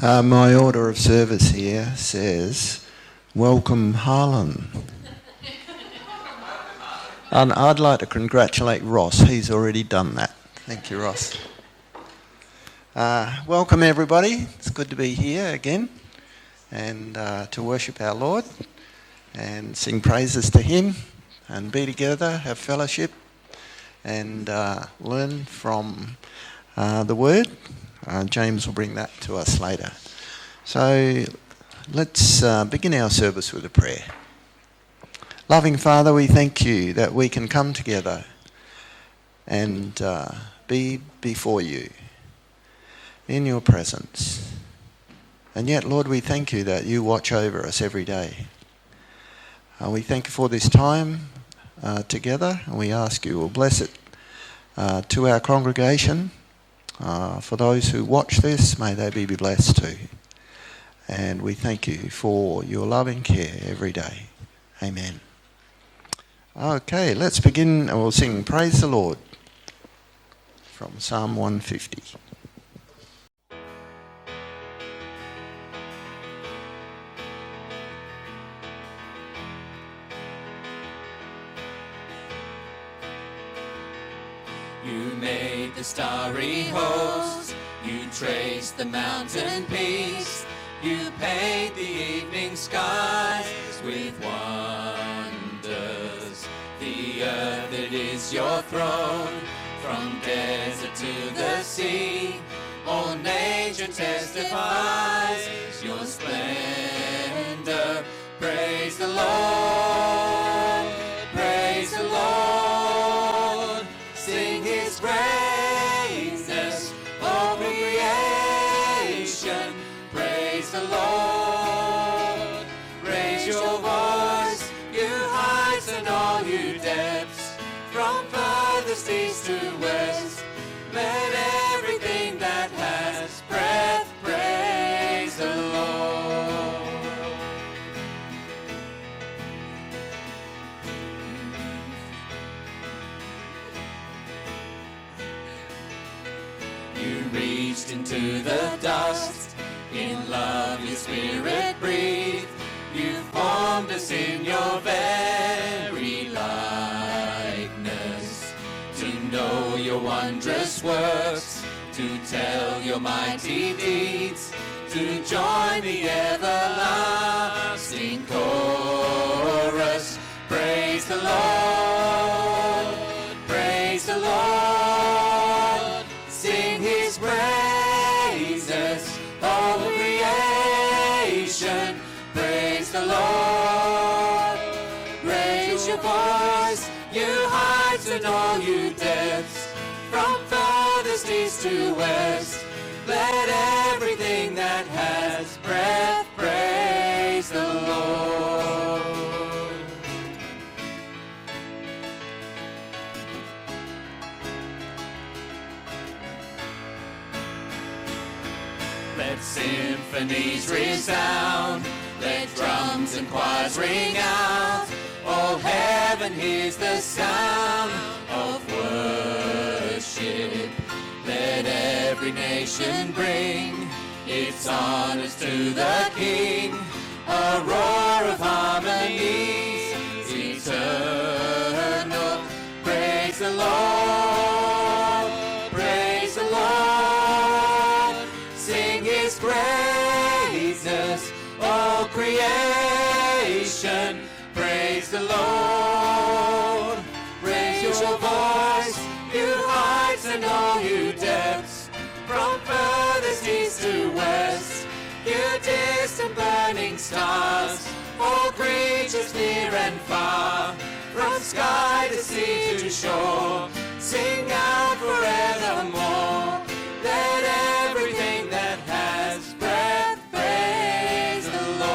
My order of service here says, welcome Harlan. And I'd like to congratulate Ross. He's already done that. Thank you, Ross. Welcome everybody. It's good to be here again and to worship our Lord and sing praises to Him and be together, have fellowship and learn from the Word. James will bring that to us later. So let's begin our service with a prayer. Loving Father, we thank you that we can come together and be before you in your presence. And yet, Lord, we thank you that you watch over us every day. We thank you for this time together, and we ask you will bless it to our congregation. For those who watch this, may they be blessed too. And we thank you for your loving care every day. Amen. Okay, let's begin. We'll sing Praise the Lord from Psalm 150. You made the starry host, you traced the mountain peaks, you paint the evening skies with wonders. The earth, it is your throne, from desert to the sea, all nature testifies your splendor. Praise the Lord, praise the Lord. Sing His greatness, all creation. Praise the Lord. Raise your voice, you heights and all you depths. From furthest east to west, let everything that has breath praise the Lord. You reached into the dust, in love your spirit breathed. You formed us in your very likeness, to know your wondrous works, to tell your mighty deeds, to join the everlasting chorus. Praise the Lord, praise the Lord. Sing His praises, all creation. Praise the Lord. Raise your voice, you heights and all you depths. From farthest east to west, let everything that has breath praise the Lord. Let symphonies resound, let drums and choirs ring out. All heaven hears the sound of worship. Let every nation bring its honors to the King. A roar of harmonies eternal. Praise the Lord, praise the Lord. Sing His praises, all creation. Praise the Lord. Raise your voice, you heights and all you depths. From furthest east to west, you distant burning stars. All creatures near and far, from sky to sea to shore, sing out forevermore. Let everything that has breath praise the Lord.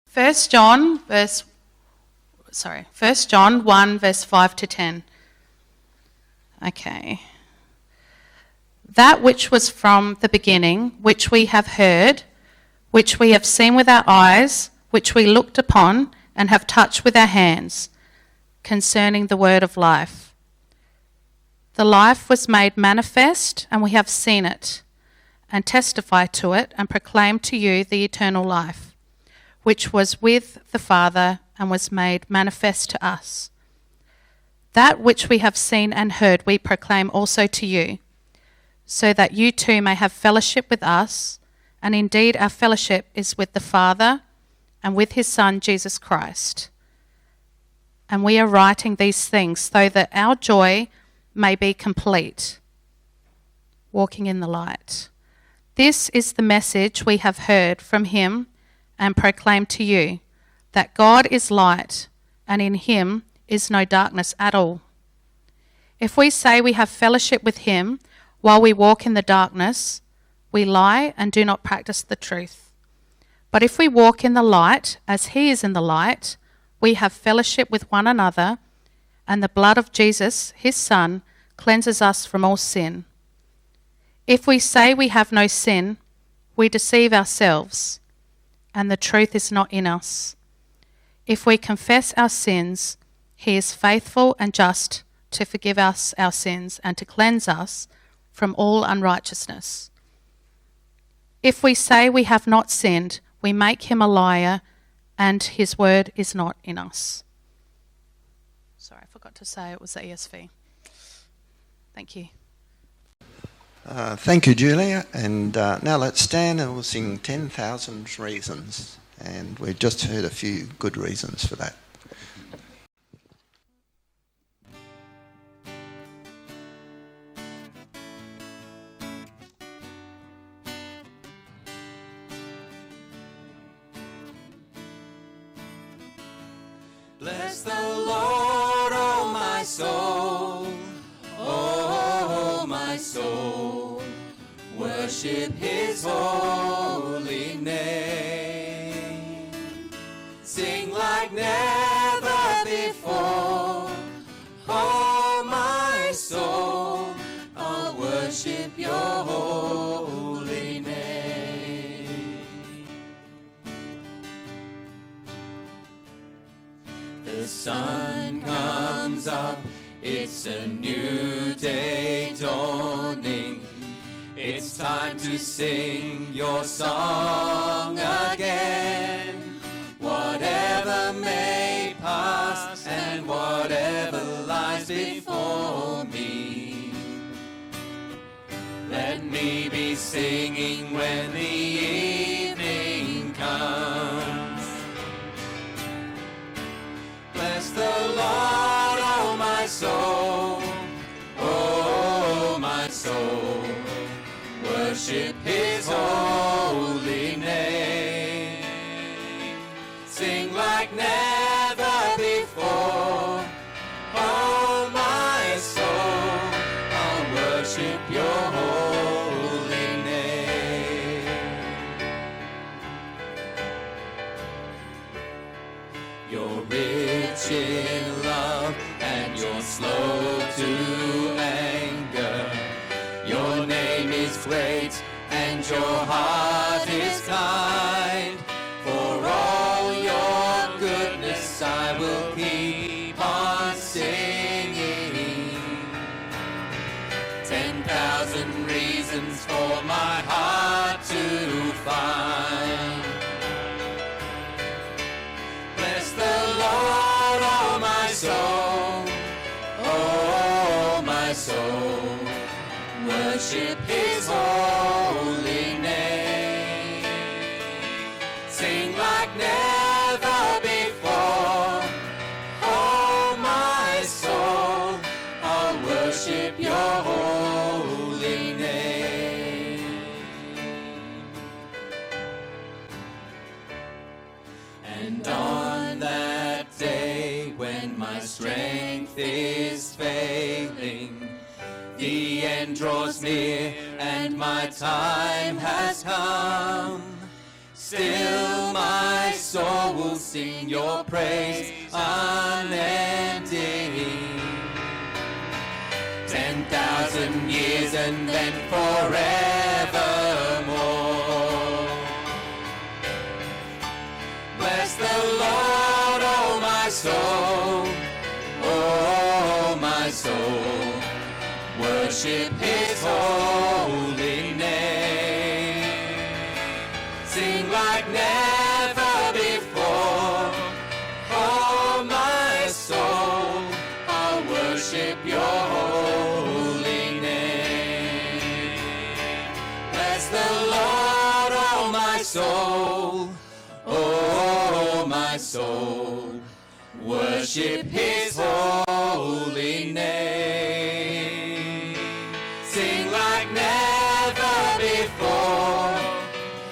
First John verse 1 John 1 verse 5 to 10. Okay. That which was from the beginning, which we have heard, which we have seen with our eyes, which we looked upon and have touched with our hands, concerning the word of life. The life was made manifest, and we have seen it, and testify to it, and proclaim to you the eternal life, which was with the Father and was made manifest to us. That which we have seen and heard we proclaim also to you, so that you too may have fellowship with us, and indeed our fellowship is with the Father and with his Son Jesus Christ. And we are writing these things so that our joy may be complete. Walking in the light. This is the message we have heard from him and proclaim to you, that God is light, and in him is no darkness at all. If we say we have fellowship with him while we walk in the darkness, we lie and do not practice the truth. But if we walk in the light, as he is in the light, we have fellowship with one another, and the blood of Jesus, his Son, cleanses us from all sin. If we say we have no sin, we deceive ourselves, and the truth is not in us. If we confess our sins, he is faithful and just to forgive us our sins and to cleanse us from all unrighteousness. If we say we have not sinned, we make him a liar, and his word is not in us. Sorry, I forgot to say it was the ESV. Thank you. Thank you, Julia. And now let's stand and we'll sing 10,000 Reasons. And we've just heard a few good reasons for that. Bless the Lord, oh my soul, oh my soul, worship his holy name. Sing like never before, oh my soul, I'll worship your holy name. The sun comes up, it's a new day dawning. It's time to sing your song again. Whatever may pass and whatever lies before me, let me be singing when the evening comes. Bless the Lord, oh my soul, oh my soul, worship his holy name. Sing like never before, oh my soul, I'll worship your holy name. You're rich in love and you're slow to anger. Your name is great and your heart is kind. For all your goodness I will keep on singing. 10,000 reasons for my heart to find. Bless the Lord, oh my soul, oh my soul, worship his holy name. Sing like never before, oh my soul, I'll worship your holy name. And on that day when my strength is failing, the end draws near and my time has come, still my soul will sing your praise unending. 10,000 years and then forevermore. Bless the Lord, oh my soul, oh my soul. Worship his holy name. Sing like never before. Oh my soul, I'll worship your holy name. Bless the Lord, oh my soul, oh my soul. Worship his holy name. Sing like never before.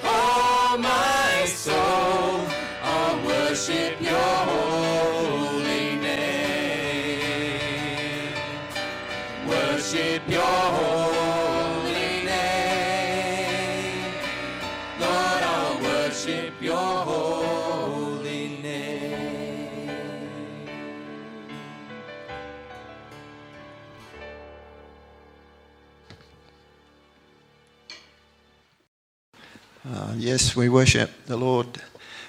Oh my soul, I'll worship your holy name. Worship your holy name. Lord, I'll worship your holy name. Yes, we worship the Lord,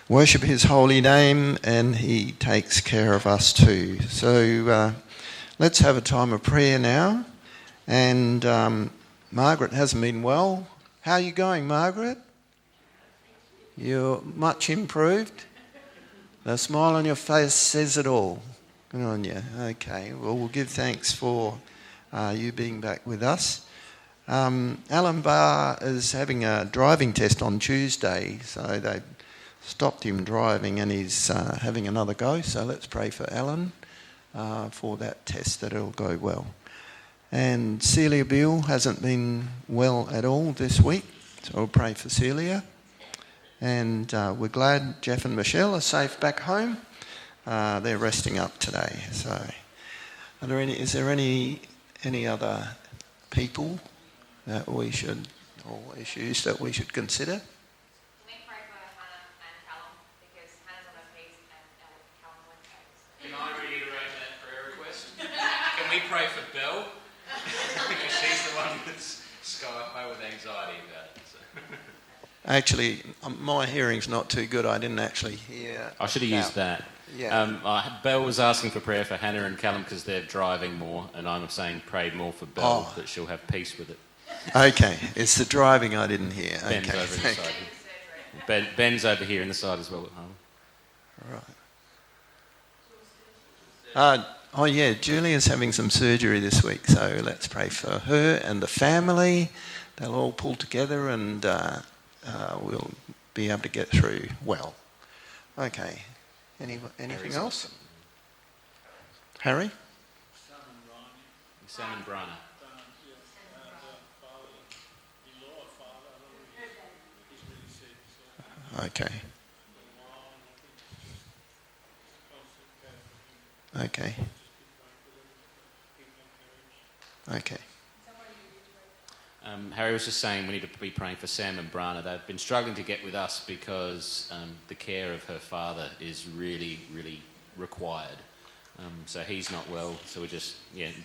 worship his holy name, and he takes care of us too. So let's have a time of prayer now. And Margaret hasn't been well. How are you going, Margaret? You're much improved? The smile on your face says it all. Good on you. Okay, well, we'll give thanks for you being back with us. Alan Barr is having a driving test on Tuesday, so they stopped him driving and he's having another go. So let's pray for Alan for that test, that it'll go well. And Celia Beale hasn't been well at all this week, so we'll pray for Celia. And we're glad Jeff and Michelle are safe back home. They're resting up today. So, is there any other people that we should, or issues that we should consider? Can we pray for Hannah and Callum, because Hannah's on her feet and Callum went back. Can I reiterate that prayer request? Can we pray for Belle? Because she's the one that's sky high with anxiety about it. So. Actually, my hearing's not too good. I didn't actually hear. I should have used that. Yeah. Belle was asking for prayer for Hannah and Callum because they're driving more, and I'm saying pray more for Belle, that she'll have peace with it. Okay, it's the driving I didn't hear. Ben's okay, over in the side. Ben's over here in the side as well at home. Right. Yeah, Julia's having some surgery this week, so let's pray for her and the family. They'll all pull together and we'll be able to get through well. Okay. Anything else? Harry? Sam and Brana. Okay. Okay. Okay. Harry was just saying we need to be praying for Sam and Brana. They've been struggling to get with us because the care of her father is really, really required. So he's not well. So we're just,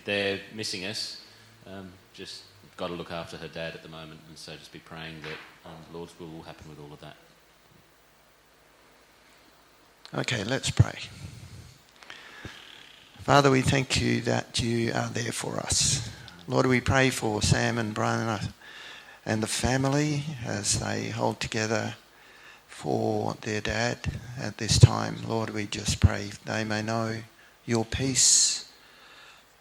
they're missing us. Just got to look after her dad at the moment. And so just be praying that the Lord's will happen with all of that. Okay, let's pray. Father, we thank you that you are there for us. Lord, we pray for Sam and Brana and the family as they hold together for their dad at this time. Lord, we just pray they may know your peace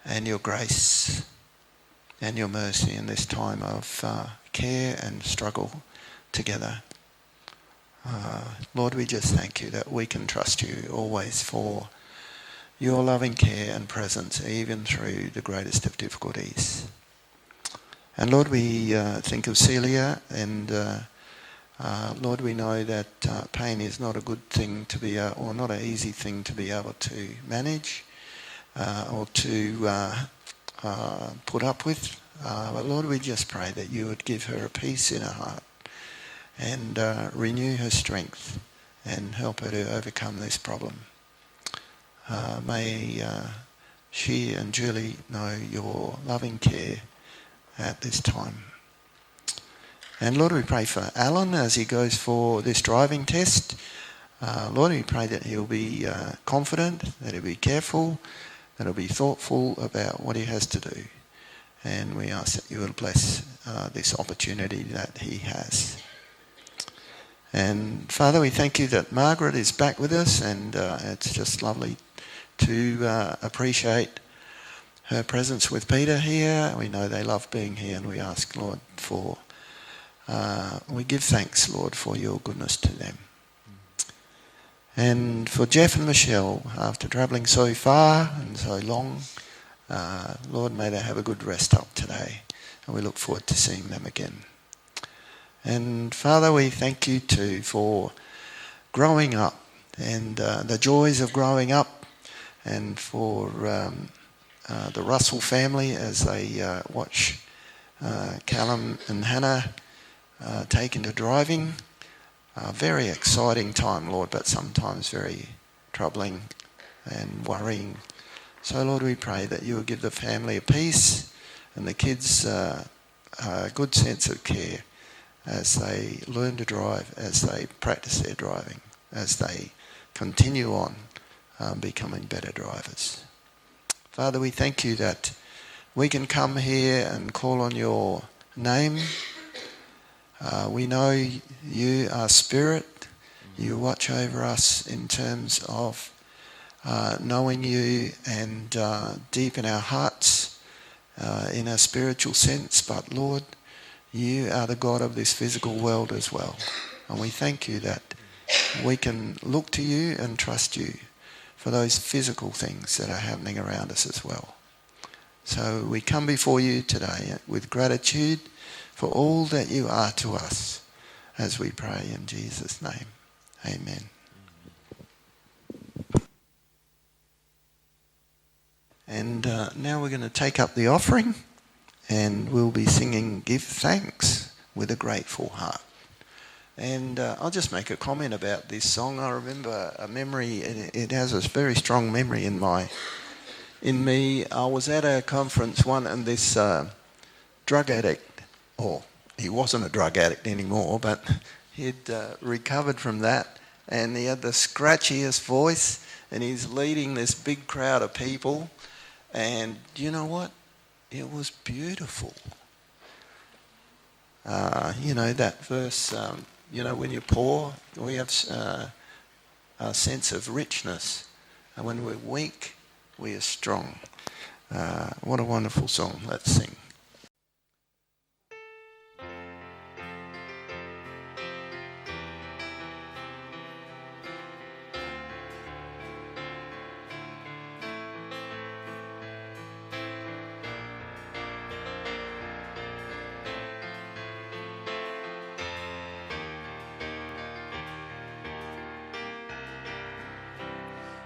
and your grace and your mercy in this time of care and struggle together. Lord, we just thank you that we can trust you always for your loving care and presence, even through the greatest of difficulties. And Lord, we think of Celia, and Lord, we know that pain is not a good thing to be, or not an easy thing to be able to manage or to put up with. But Lord, we just pray that you would give her a peace in her heart and renew her strength and help her to overcome this problem. May she and Julie know your loving care at this time. And Lord, we pray for Alan as he goes for this driving test. Lord, we pray that he'll be confident, that he'll be careful, that he'll be thoughtful about what he has to do. And we ask that you will bless this opportunity that he has. And Father, we thank you that Margaret is back with us, and it's just lovely to appreciate her presence with Peter here. We know they love being here, and we ask, Lord, we give thanks, Lord, for your goodness to them. And for Jeff and Michelle, after travelling so far and so long, Lord, may they have a good rest up today, and we look forward to seeing them again. And Father, we thank you too for growing up and the joys of growing up, and for the Russell family as they watch Callum and Hannah take into driving. Very exciting time, Lord, but sometimes very troubling and worrying. So, Lord, we pray that you will give the family a peace and the kids a good sense of care as they learn to drive, as they practice their driving, as they continue on becoming better drivers. Father, we thank you that we can come here and call on your name. We know you are spirit. You watch over us in terms of knowing you and deep in our hearts, in a spiritual sense. But Lord, you are the God of this physical world as well. And we thank you that we can look to you and trust you for those physical things that are happening around us as well. So we come before you today with gratitude for all that you are to us, as we pray in Jesus' name. Amen. And now we're going to take up the offering, and we'll be singing Give Thanks with a Grateful Heart. And I'll just make a comment about this song. I remember a memory, it has a very strong memory in me. I was at a conference and this drug addict, or he wasn't a drug addict anymore, but he'd recovered from that, and he had the scratchiest voice, and he's leading this big crowd of people, and you know what? It was beautiful. That verse, when you're poor, we have a sense of richness, and when we're weak, we are strong. What a wonderful song. Let's sing.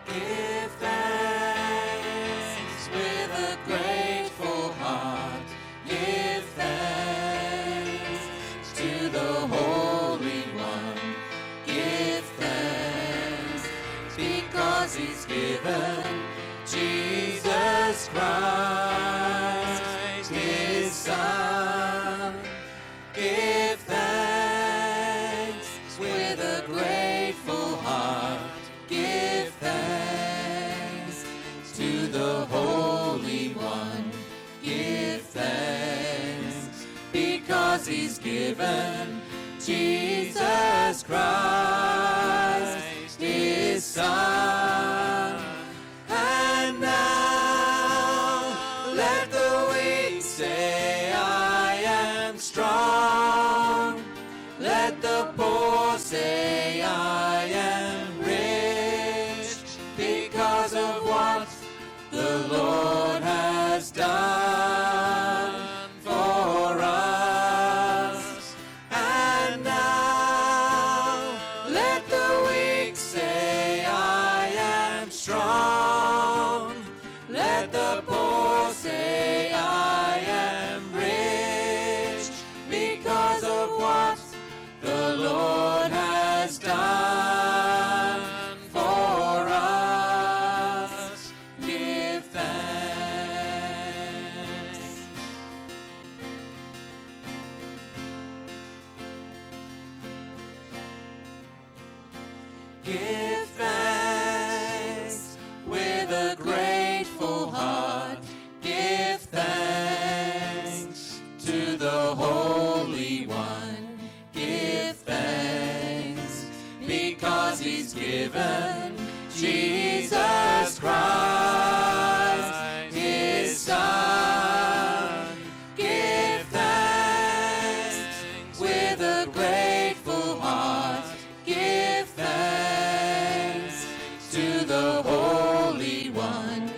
Give thanks with a grateful heart. Give thanks to the Holy One. Give thanks because He's given Jesus Christ, His Son. Give thanks with a grateful heart. Give thanks to the Holy One. Give thanks because He's given Jesus Christ, His Son. And now let the weak say, I am strong. Let the poor say, I am rich, because of what the Lord has done for us. And now let the weak say, I am strong. Let the poor say, I am Give thanks with a grateful heart. Give thanks to the Holy One. Give thanks because He's given Jesus Christ, His Son. Give thanks with a grateful heart. Give thanks to the Holy One.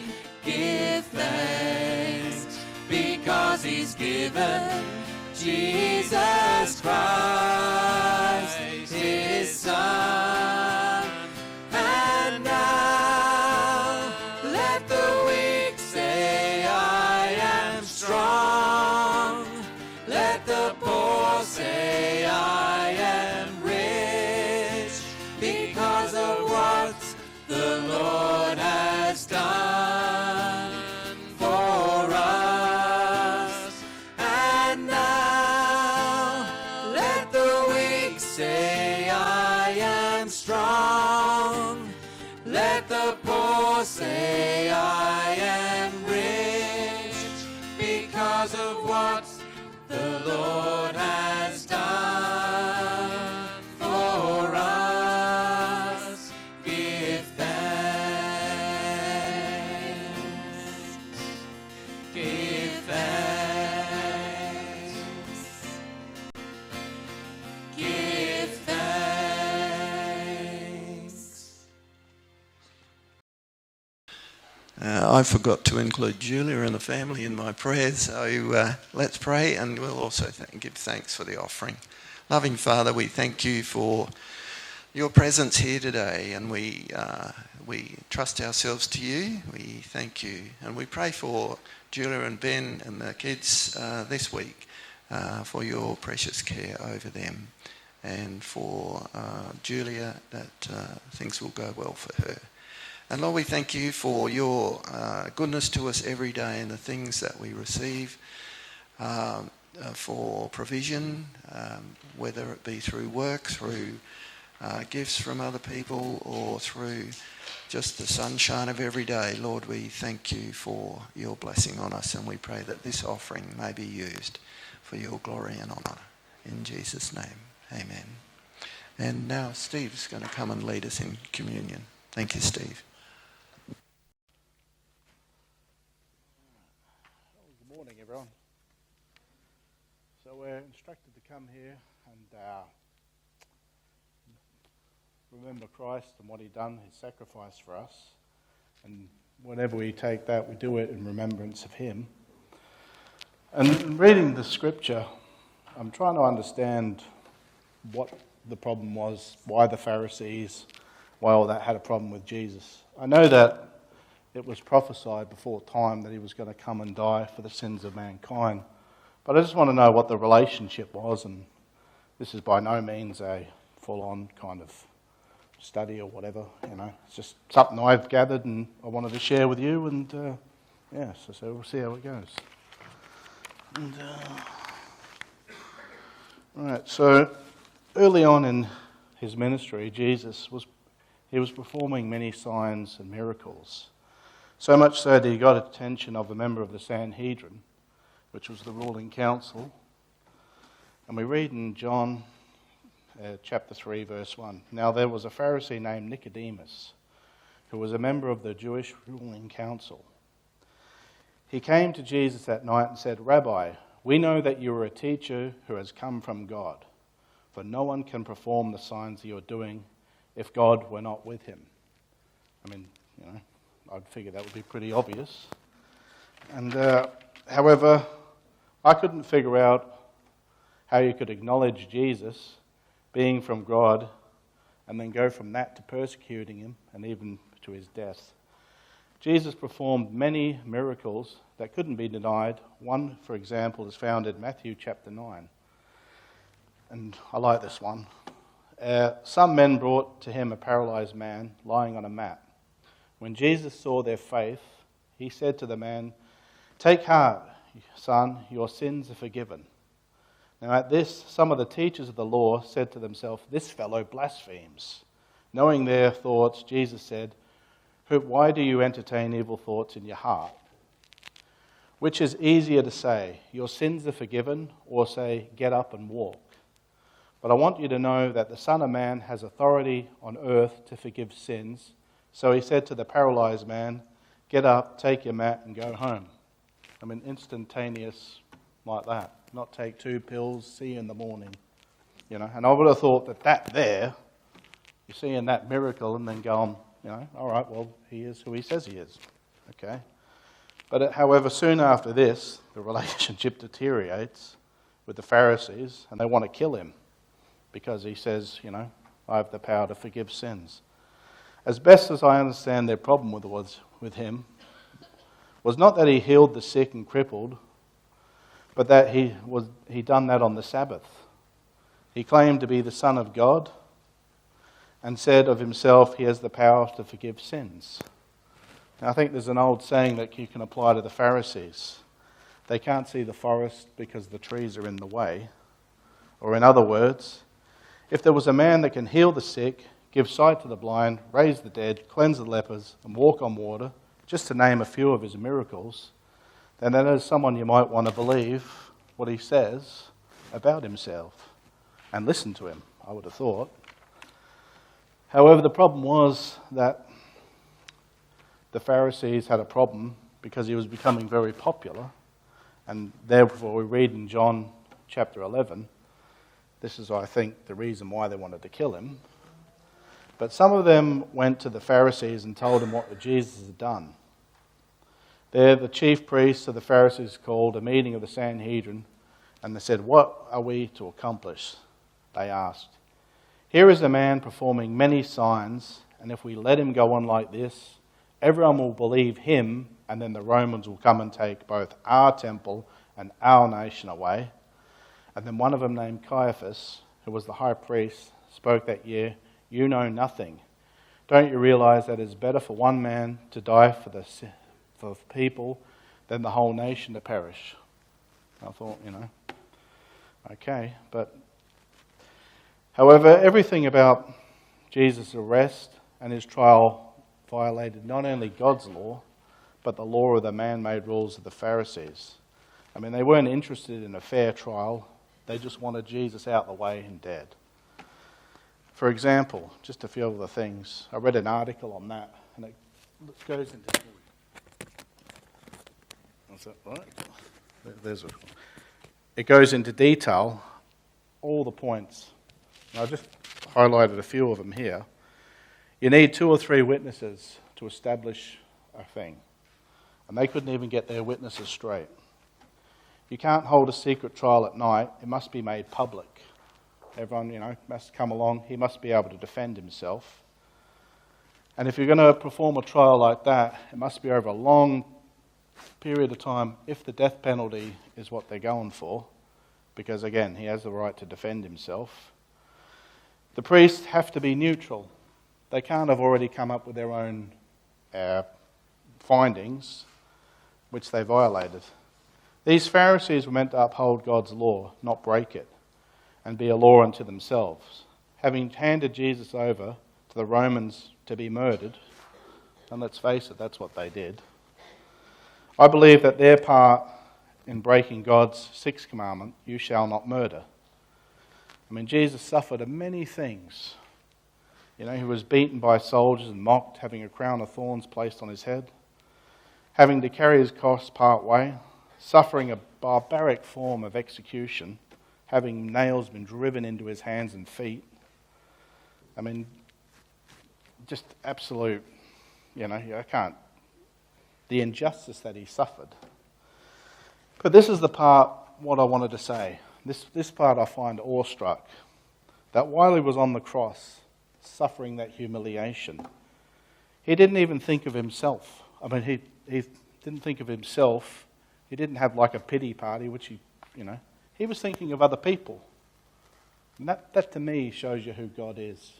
Give thanks because He's given Jesus Christ, His Son. And now let the weak say, I am strong. Let the poor say, I am rich, because of what the Lord has done for us. And now let the weak say, I am strong. Let the poor say, I am rich, because of what the Lord has done for us. Give thanks. Give thanks. Give thanks. I forgot to include Julia and the family in my prayers, so let's pray, and we'll also give thanks for the offering. Loving Father, we thank you for your presence here today, and we trust ourselves to you. We thank you, and we pray for Julia and Ben and the kids this week, for your precious care over them, and for Julia, that things will go well for her. And Lord, we thank you for your goodness to us every day and the things that we receive for provision, whether it be through work, through gifts from other people, or through just the sunshine of every day. Lord, we thank you for your blessing on us, and we pray that this offering may be used for your glory and honour. In Jesus' name, amen. And now Steve's going to come and lead us in communion. Thank you, Steve. Good morning, everyone. So we're instructed to come here and remember Christ and what He done, His sacrifice for us. And whenever we take that, we do it in remembrance of Him. And in reading the scripture, I'm trying to understand what the problem was, why the Pharisees, why all that had a problem with Jesus. I know that it was prophesied before time that He was going to come and die for the sins of mankind. But I just want to know what the relationship was, and this is by no means a full-on kind of study or whatever, It's just something I've gathered and I wanted to share with you, and so we'll see how it goes. And, right, so early on in His ministry, Jesus was performing many signs and miracles. So much so that He got attention of a member of the Sanhedrin, which was the ruling council. And we read in John chapter 3, verse 1. Now there was a Pharisee named Nicodemus, who was a member of the Jewish ruling council. He came to Jesus that night and said, Rabbi, we know that you are a teacher who has come from God, for no one can perform the signs you are doing if God were not with him. I'd figure that would be pretty obvious. And however, I couldn't figure out how you could acknowledge Jesus being from God and then go from that to persecuting Him and even to His death. Jesus performed many miracles that couldn't be denied. One, for example, is found in Matthew chapter 9. And I like this one. Some men brought to Him a paralyzed man lying on a mat. When Jesus saw their faith, He said to the man, Take heart, son, your sins are forgiven. Now at this, some of the teachers of the law said to themselves, This fellow blasphemes. Knowing their thoughts, Jesus said, "Why do you entertain evil thoughts in your heart? Which is easier to say, 'Your sins are forgiven,' or say, 'Get up and walk'? But I want you to know that the Son of Man has authority on earth to forgive sins." So he said to the paralyzed man, "Get up, take your mat, and go home." I mean, instantaneous like that. Not take 2 pills, see you in the morning. And I would have thought that there, you're seeing that miracle and then going, all right, well, he is who he says he is. Okay. But however, soon after this, the relationship deteriorates with the Pharisees, and they want to kill him because he says, I have the power to forgive sins. As best as I understand, their problem with him was not that he healed the sick and crippled, but that he done that on the Sabbath. He claimed to be the Son of God and said of himself he has the power to forgive sins. Now, I think there's an old saying that you can apply to the Pharisees. They can't see the forest because the trees are in the way. Or in other words, if there was a man that can heal the sick, give sight to the blind, raise the dead, cleanse the lepers, and walk on water, just to name a few of his miracles, then that is someone you might want to believe what he says about himself and listen to him, I would have thought. However, the problem was that the Pharisees had a problem because he was becoming very popular, and therefore we read in John chapter 11, this is, I think, the reason why they wanted to kill him. But some of them went to the Pharisees and told them what Jesus had done. There, the chief priests of the Pharisees called a meeting of the Sanhedrin, and they said, "What are we to accomplish?" They asked. "Here is a man performing many signs, and if we let him go on like this, everyone will believe him, and then the Romans will come and take both our temple and our nation away." And then one of them, named Caiaphas, who was the high priest, spoke that year, "You know nothing. Don't you realize that it's better for one man to die for people than the whole nation to perish?" I thought, okay. But however, everything about Jesus' arrest and his trial violated not only God's law, but the law of the man-made rules of the Pharisees. I mean, they weren't interested in a fair trial. They just wanted Jesus out of the way and dead. For example, just a few of the things. I read an article on that, and it goes into... What's that, right? It goes into detail, all the points. And I just highlighted a few of them here. You need 2 or 3 witnesses to establish a thing. And they couldn't even get their witnesses straight. You can't hold a secret trial at night. It must be made public. Everyone, must come along. He must be able to defend himself. And if you're going to perform a trial like that, it must be over a long period of time, if the death penalty is what they're going for, because again, he has the right to defend himself. The priests have to be neutral. They can't have already come up with their own findings, which they violated. These Pharisees were meant to uphold God's law, not break it, and be a law unto themselves. Having handed Jesus over to the Romans to be murdered, and let's face it, that's what they did, I believe that their part in breaking God's 6th commandment, "You shall not murder." I mean, Jesus suffered many things. He was beaten by soldiers and mocked, having a crown of thorns placed on his head, having to carry his cross part way, suffering a barbaric form of execution, having nails been driven into his hands and feet. I mean, just absolute, I can't. The injustice that he suffered. But this is the part, what I wanted to say. This part I find awestruck. That while he was on the cross, suffering that humiliation, he didn't even think of himself. I mean, he didn't think of himself. He didn't have like a pity party, which he was thinking of other people. And that to me shows you who God is,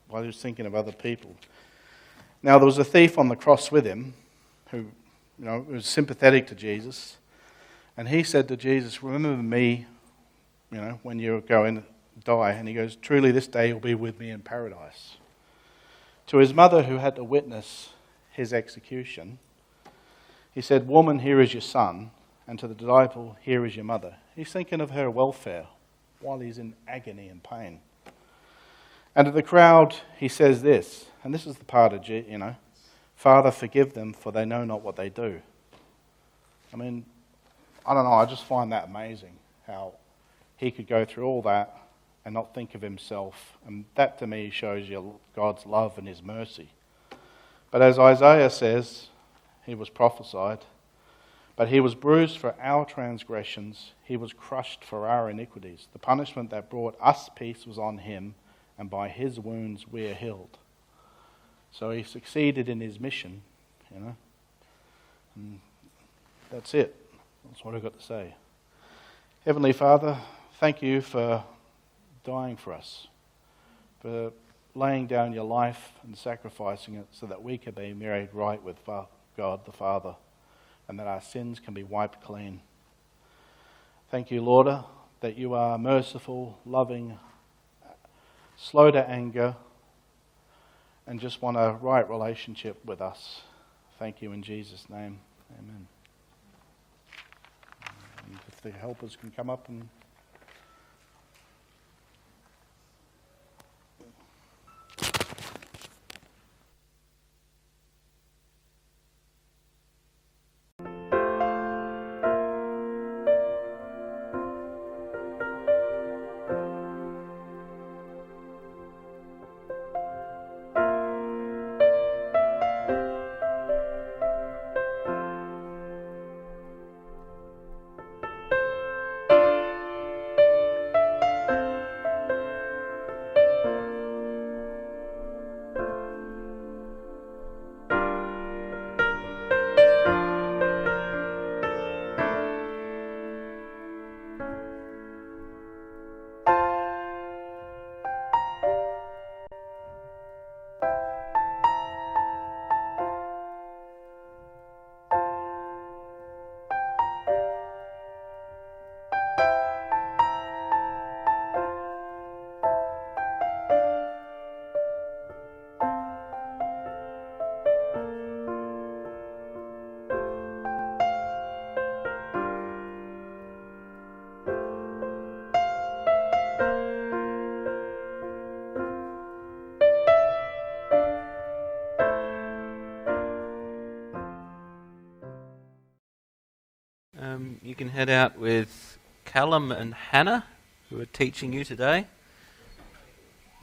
while he was thinking of other people. Now, there was a thief on the cross with him who was sympathetic to Jesus. And he said to Jesus, "Remember me, when you're going to die." And he goes, "Truly this day you'll be with me in paradise." To his mother, who had to witness his execution, he said, "Woman, here is your son," and to the disciple, "Here is your mother." He's thinking of her welfare while he's in agony and pain. And to the crowd, he says this, and this is the part of, "Father, forgive them, for they know not what they do." I mean, I don't know, I just find that amazing, how he could go through all that and not think of himself. And that to me shows you God's love and his mercy. But as Isaiah says, he was prophesied, "But he was bruised for our transgressions, he was crushed for our iniquities. The punishment that brought us peace was on him, and by his wounds we are healed." So he succeeded in his mission, And that's it. That's what I've got to say. Heavenly Father, thank you for dying for us, for laying down your life and sacrificing it so that we can be made right with God the Father, and that our sins can be wiped clean. Thank you, Lord, that you are merciful, loving, slow to anger, and just want a right relationship with us. Thank you in Jesus' name. Amen. And if the helpers can come up and... You can head out with Callum and Hannah, who are teaching you today.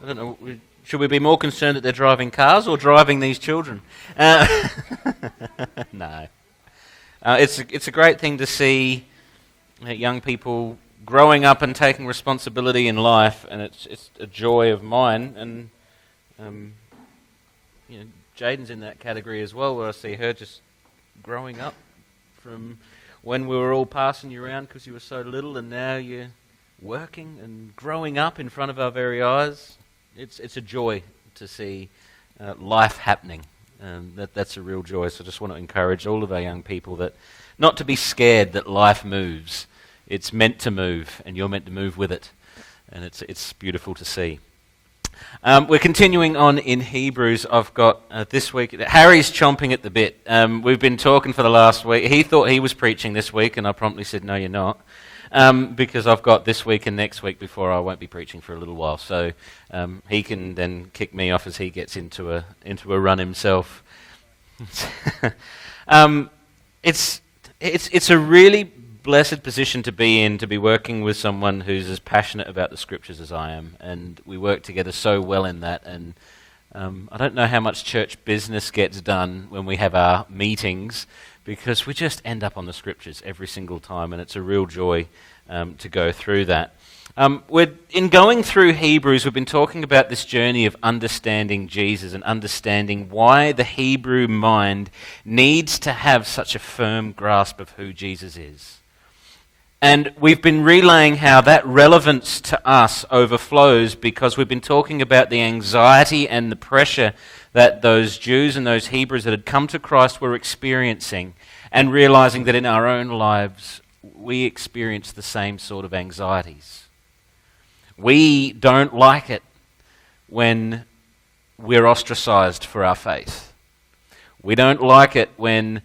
I don't know, should we be more concerned that they're driving cars or driving these children? No. It's a great thing to see young people growing up and taking responsibility in life, and it's a joy of mine. And Jaden's in that category as well, where I see her just growing up from when we were all passing you around because you were so little, and now you're working and growing up in front of our very eyes. It's a joy to see life happening. That's a real joy. So I just want to encourage all of our young people that not to be scared that life moves. It's meant to move, and you're meant to move with it. And it's beautiful to see. We're continuing on in Hebrews. I've got this week, Harry's chomping at the bit. We've been talking for the last week. He thought he was preaching this week, and I promptly said, "No, you're not," because I've got this week and next week before I won't be preaching for a little while. So he can then kick me off as he gets into a run himself. It's a really blessed position to be in, to be working with someone who's as passionate about the scriptures as I am, and we work together so well in that. And I don't know how much church business gets done when we have our meetings, because we just end up on the scriptures every single time, and it's a real joy to go through that. In going through Hebrews, we've been talking about this journey of understanding Jesus and understanding why the Hebrew mind needs to have such a firm grasp of who Jesus is. And we've been relaying how that relevance to us overflows because we've been talking about the anxiety and the pressure that those Jews and those Hebrews that had come to Christ were experiencing, and realizing that in our own lives we experience the same sort of anxieties. We don't like it when we're ostracized for our faith. We don't like it when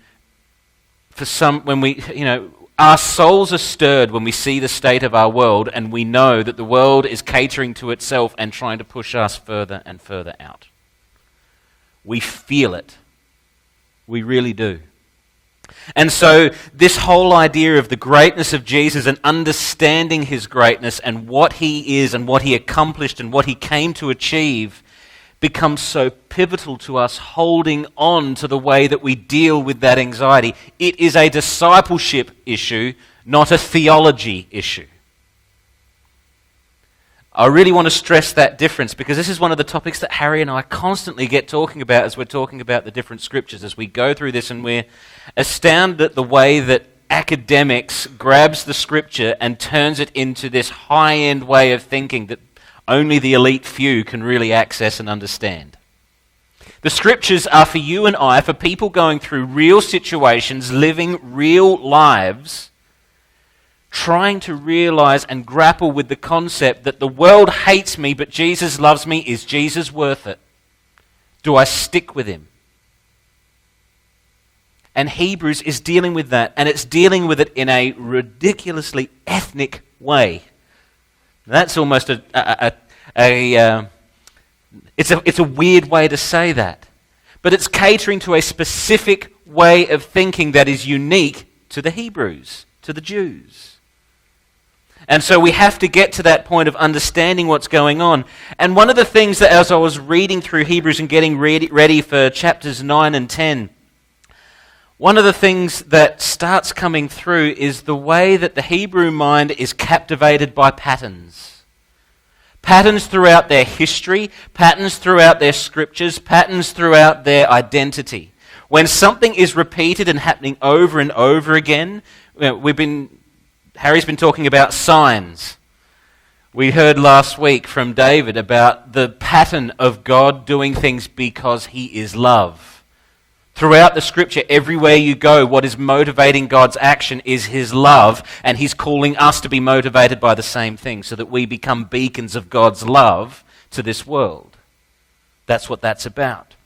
our souls are stirred when we see the state of our world and we know that the world is catering to itself and trying to push us further and further out. We feel it. We really do. And so this whole idea of the greatness of Jesus and understanding his greatness and what he is and what he accomplished and what he came to achieve becomes so pivotal to us holding on to the way that we deal with that anxiety. It is a discipleship issue, not a theology issue. I really want to stress that difference because this is one of the topics that Harry and I constantly get talking about as we're talking about the different scriptures. As we go through this and we're astounded at the way that academics grabs the scripture and turns it into this high-end way of thinking that only the elite few can really access and understand. The scriptures are for you and I, for people going through real situations, living real lives, trying to realize and grapple with the concept that the world hates me, but Jesus loves me. Is Jesus worth it? Do I stick with him? And Hebrews is dealing with that, and it's dealing with it in a ridiculously ethnic way. That's almost it's a weird way to say that. But it's catering to a specific way of thinking that is unique to the Hebrews, to the Jews. And so we have to get to that point of understanding what's going on. And one of the things that as I was reading through Hebrews and getting ready for chapters 9 and 10, one of the things that starts coming through is the way that the Hebrew mind is captivated by patterns. Patterns throughout their history, patterns throughout their scriptures, patterns throughout their identity. When something is repeated and happening over and over again, Harry's been talking about signs. We heard last week from David about the pattern of God doing things because he is love. Throughout the scripture, everywhere you go, what is motivating God's action is his love, and he's calling us to be motivated by the same thing so that we become beacons of God's love to this world. That's what that's about.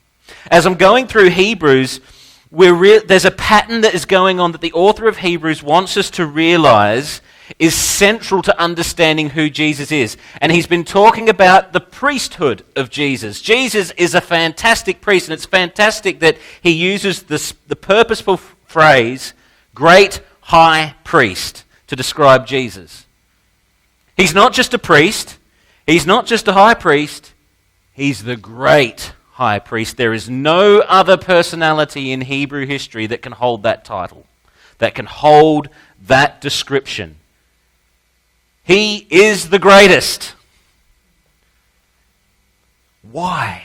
As I'm going through Hebrews, there's a pattern that is going on that the author of Hebrews wants us to realize is central to understanding who Jesus is. And he's been talking about the priesthood of Jesus. Jesus is a fantastic priest, and it's fantastic that he uses the purposeful phrase, great high priest, to describe Jesus. He's not just a priest, he's not just a high priest, he's the great high priest. There is no other personality in Hebrew history that can hold that title, that can hold that description. He is the greatest. Why?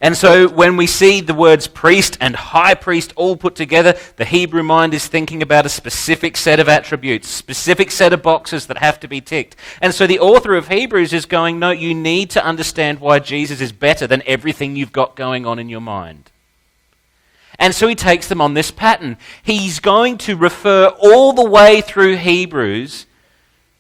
And so when we see the words priest and high priest all put together, the Hebrew mind is thinking about a specific set of attributes, specific set of boxes that have to be ticked. And so the author of Hebrews is going, no, you need to understand why Jesus is better than everything you've got going on in your mind. And so he takes them on this pattern. He's going to refer all the way through Hebrews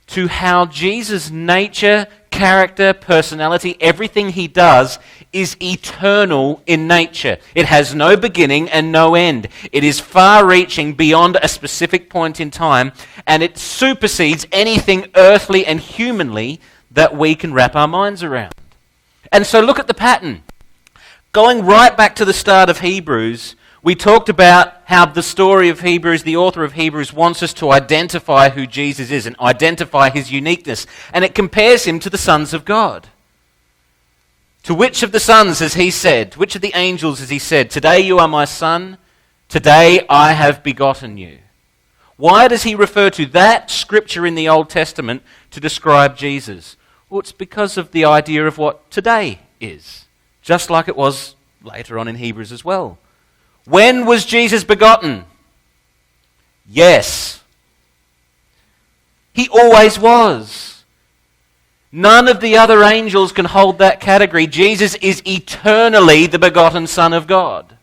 to how Jesus' nature, character, personality, everything he does is eternal in nature. It has no beginning and no end. It is far-reaching beyond a specific point in time, and it supersedes anything earthly and humanly that we can wrap our minds around. And so look at the pattern. Going right back to the start of Hebrews, we talked about how the story of Hebrews, the author of Hebrews, wants us to identify who Jesus is and identify his uniqueness. And it compares him to the sons of God. To which of the sons has he said, which of the angels has he said, today you are my son, today I have begotten you. Why does he refer to that scripture in the Old Testament to describe Jesus? Well, it's because of the idea of what today is, just like it was later on in Hebrews as well. When was Jesus begotten? Yes. He always was. None of the other angels can hold that category. Jesus is eternally the begotten Son of God.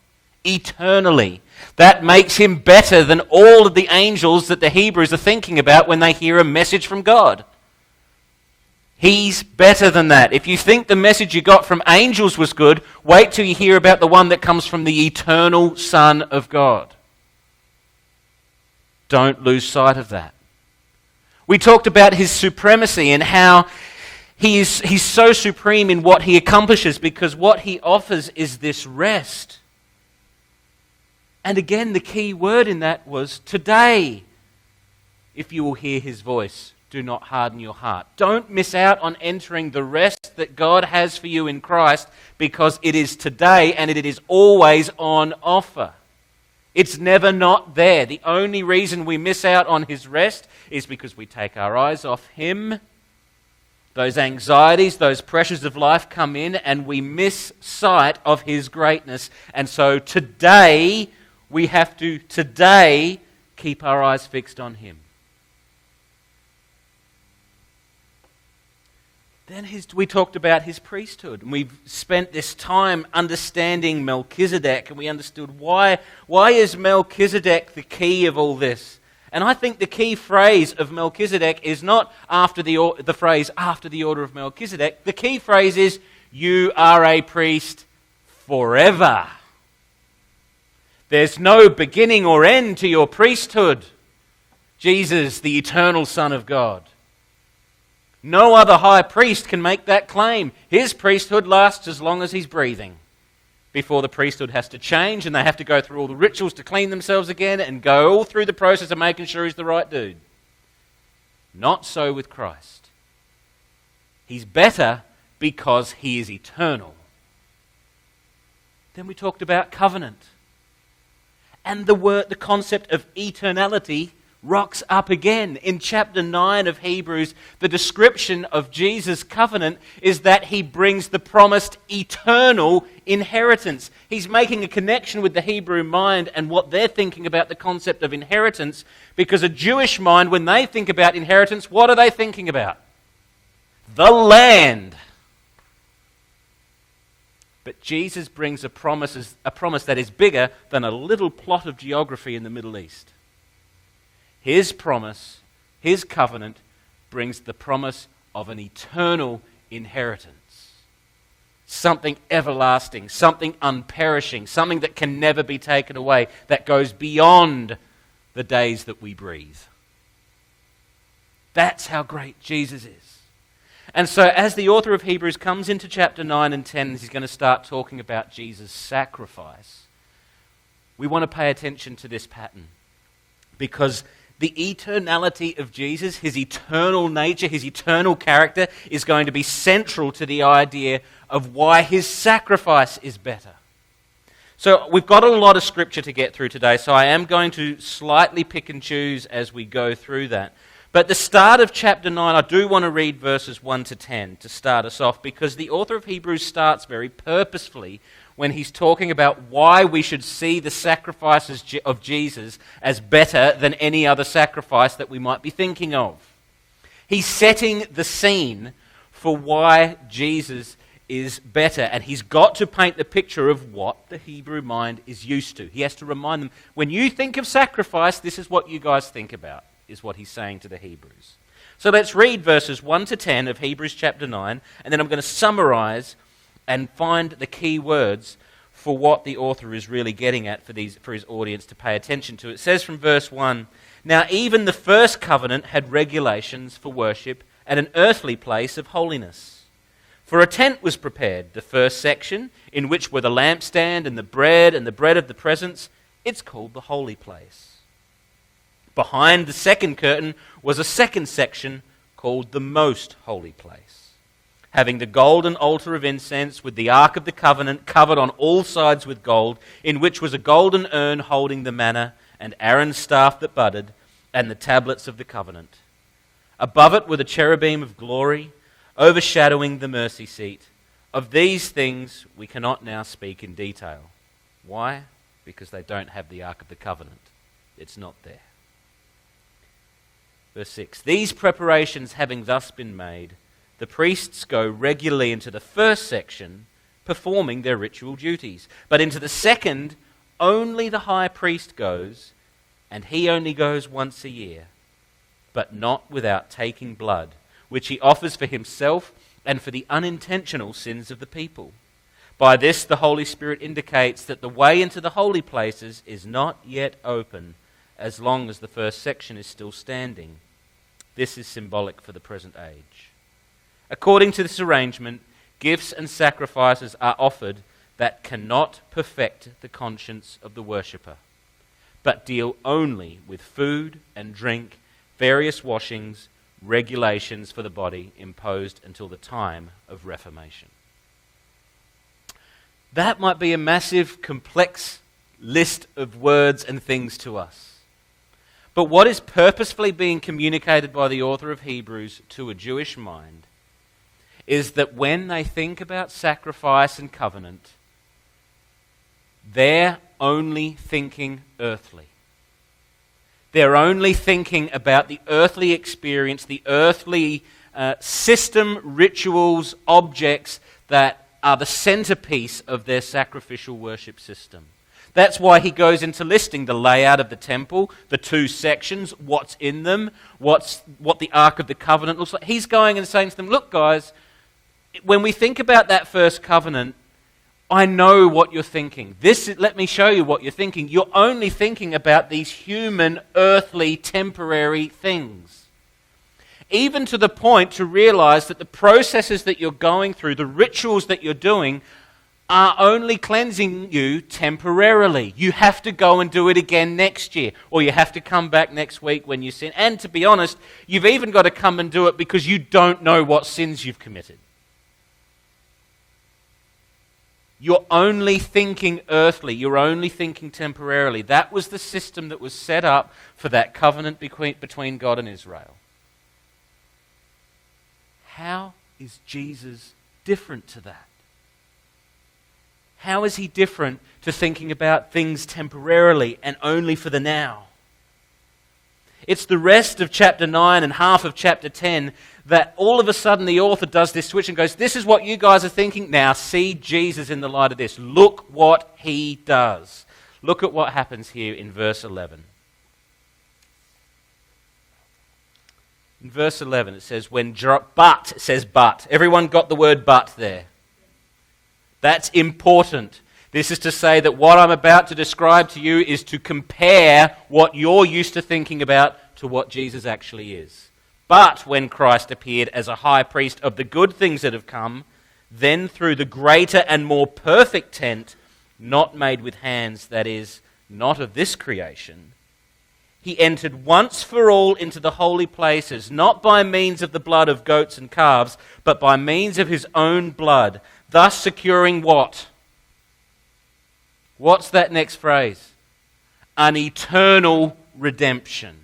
Eternally. That makes him better than all of the angels that the Hebrews are thinking about when they hear a message from God. He's better than that. If you think the message you got from angels was good, wait till you hear about the one that comes from the eternal Son of God. Don't lose sight of that. We talked about his supremacy and how he's so supreme in what he accomplishes because what he offers is this rest. And again, the key word in that was today. If you will hear his voice, do not harden your heart. Don't miss out on entering the rest that God has for you in Christ because it is today and it is always on offer. It's never not there. The only reason we miss out on his rest is because we take our eyes off him. Those anxieties, those pressures of life come in and we miss sight of his greatness. And so today, we have to keep our eyes fixed on him. Then we talked about his priesthood, and we've spent this time understanding Melchizedek, and we understood why is Melchizedek the key of all this. And I think the key phrase of Melchizedek is not after the phrase after the order of Melchizedek. The key phrase is you are a priest forever. There's no beginning or end to your priesthood. Jesus, the eternal Son of God. No other high priest can make that claim. His priesthood lasts as long as he's breathing. Before the priesthood has to change and they have to go through all the rituals to clean themselves again and go all through the process of making sure he's the right dude. Not so with Christ. He's better because he is eternal. Then we talked about covenant. And the concept of eternality rocks up again. In chapter 9 of Hebrews, the description of Jesus' covenant is that he brings the promised eternal inheritance. He's making a connection with the Hebrew mind and what they're thinking about the concept of inheritance, because a Jewish mind, when they think about inheritance, what are they thinking about? The land. But Jesus brings a promise that is bigger than a little plot of geography in the Middle East. His promise, his covenant, brings the promise of an eternal inheritance. Something everlasting, something unperishing, something that can never be taken away, that goes beyond the days that we breathe. That's how great Jesus is. And so as the author of Hebrews comes into chapter 9 and 10, he's going to start talking about Jesus' sacrifice. We want to pay attention to this pattern because the eternality of Jesus, his eternal nature, his eternal character, is going to be central to the idea of why his sacrifice is better. So we've got a lot of scripture to get through today, so I am going to slightly pick and choose as we go through that. But the start of chapter 9, I do want to read verses 1 to 10 to start us off, because the author of Hebrews starts very purposefully when he's talking about why we should see the sacrifices of Jesus as better than any other sacrifice that we might be thinking of. He's setting the scene for why Jesus is better, and he's got to paint the picture of what the Hebrew mind is used to. He has to remind them, when you think of sacrifice, this is what you guys think about, is what he's saying to the Hebrews. So let's read verses 1 to 10 of Hebrews chapter 9, and then I'm going to summarize and find the key words for what the author is really getting at for his audience to pay attention to. It says from verse 1, "Now even the first covenant had regulations for worship at an earthly place of holiness. For a tent was prepared, the first section, in which were the lampstand and the bread of the presence. It's called the holy place. Behind the second curtain was a second section called the most holy place, having the golden altar of incense with the ark of the covenant covered on all sides with gold, in which was a golden urn holding the manna and Aaron's staff that budded and the tablets of the covenant. Above it were the cherubim of glory, overshadowing the mercy seat. Of these things we cannot now speak in detail." Why? Because they don't have the ark of the covenant. It's not there. Verse 6, "These preparations having thus been made, the priests go regularly into the first section, performing their ritual duties. But into the second, only the high priest goes, and he only goes once a year, but not without taking blood, which he offers for himself and for the unintentional sins of the people. By this, the Holy Spirit indicates that the way into the holy places is not yet open, as long as the first section is still standing. This is symbolic for the present age. According to this arrangement, gifts and sacrifices are offered that cannot perfect the conscience of the worshipper, but deal only with food and drink, various washings, regulations for the body imposed until the time of Reformation. That might be a massive, complex list of words and things to us. But what is purposefully being communicated by the author of Hebrews to a Jewish mind is that when they think about sacrifice and covenant, they're only thinking earthly. They're only thinking about the earthly experience, the earthly system, rituals, objects that are the centerpiece of their sacrificial worship system. That's why he goes into listing the layout of the temple, the two sections, what's in them, what the Ark of the Covenant looks like. He's going and saying to them, look guys, when we think about that first covenant, I know what you're thinking. Let me show you what you're thinking. You're only thinking about these human, earthly, temporary things. Even to the point to realize that the processes that you're going through, the rituals that you're doing, are only cleansing you temporarily. You have to go and do it again next year, or you have to come back next week when you sin. And to be honest, you've even got to come and do it because you don't know what sins you've committed. You're only thinking earthly. You're only thinking temporarily. That was the system that was set up for that covenant between God and Israel. How is Jesus different to that? How is he different to thinking about things temporarily and only for the now? It's the rest of chapter 9 and half of chapter 10 that all of a sudden the author does this switch and goes, this is what you guys are thinking. Now see Jesus in the light of this. Look what he does. Look at what happens here in verse 11. In verse 11 it says, it says but. Everyone got the word but there? That's important. This is to say that what I'm about to describe to you is to compare what you're used to thinking about to what Jesus actually is. But when Christ appeared as a high priest of the good things that have come, then through the greater and more perfect tent, not made with hands, that is, not of this creation, he entered once for all into the holy places, not by means of the blood of goats and calves, but by means of his own blood, thus securing what? What's that next phrase? An eternal redemption.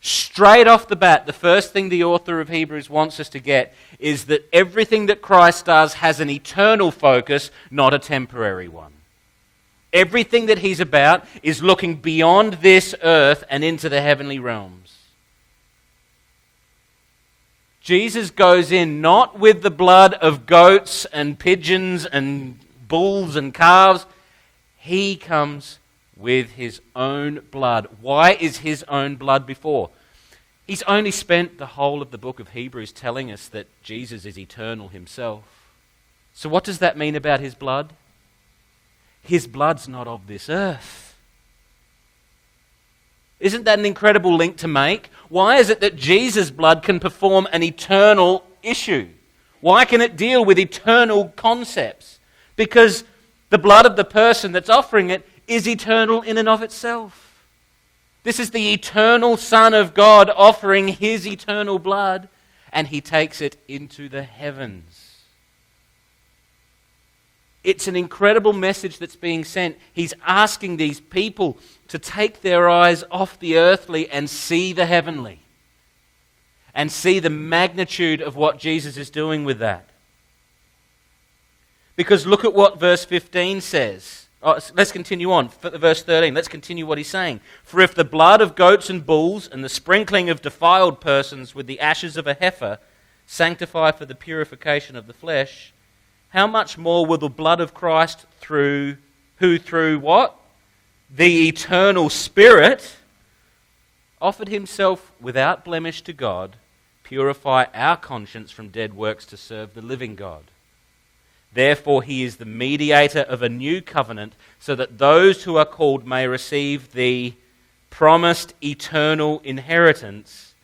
Straight off the bat, the first thing the author of Hebrews wants us to get is that everything that Christ does has an eternal focus, not a temporary one. Everything that he's about is looking beyond this earth and into the heavenly realms. Jesus goes in not with the blood of goats and pigeons and bulls and calves. He comes with his own blood. Why is his own blood before? He's only spent the whole of the book of Hebrews telling us that Jesus is eternal himself. So what does that mean about his blood? His blood's not of this earth. Isn't that an incredible link to make? Why is it that Jesus' blood can perform an eternal issue? Why can it deal with eternal concepts? Because the blood of the person that's offering it is eternal in and of itself. This is the eternal Son of God offering his eternal blood, and he takes it into the heavens. It's an incredible message that's being sent. He's asking these people to take their eyes off the earthly and see the heavenly, and see the magnitude of what Jesus is doing with that. Because look at what verse 15 says. Let's continue on. Verse 13, let's continue what he's saying. For if the blood of goats and bulls and the sprinkling of defiled persons with the ashes of a heifer sanctify for the purification of the flesh, how much more will the blood of Christ through what? The eternal Spirit offered himself without blemish to God, purify our conscience from dead works to serve the living God. Therefore, he is the mediator of a new covenant, so that those who are called may receive the promised eternal inheritance,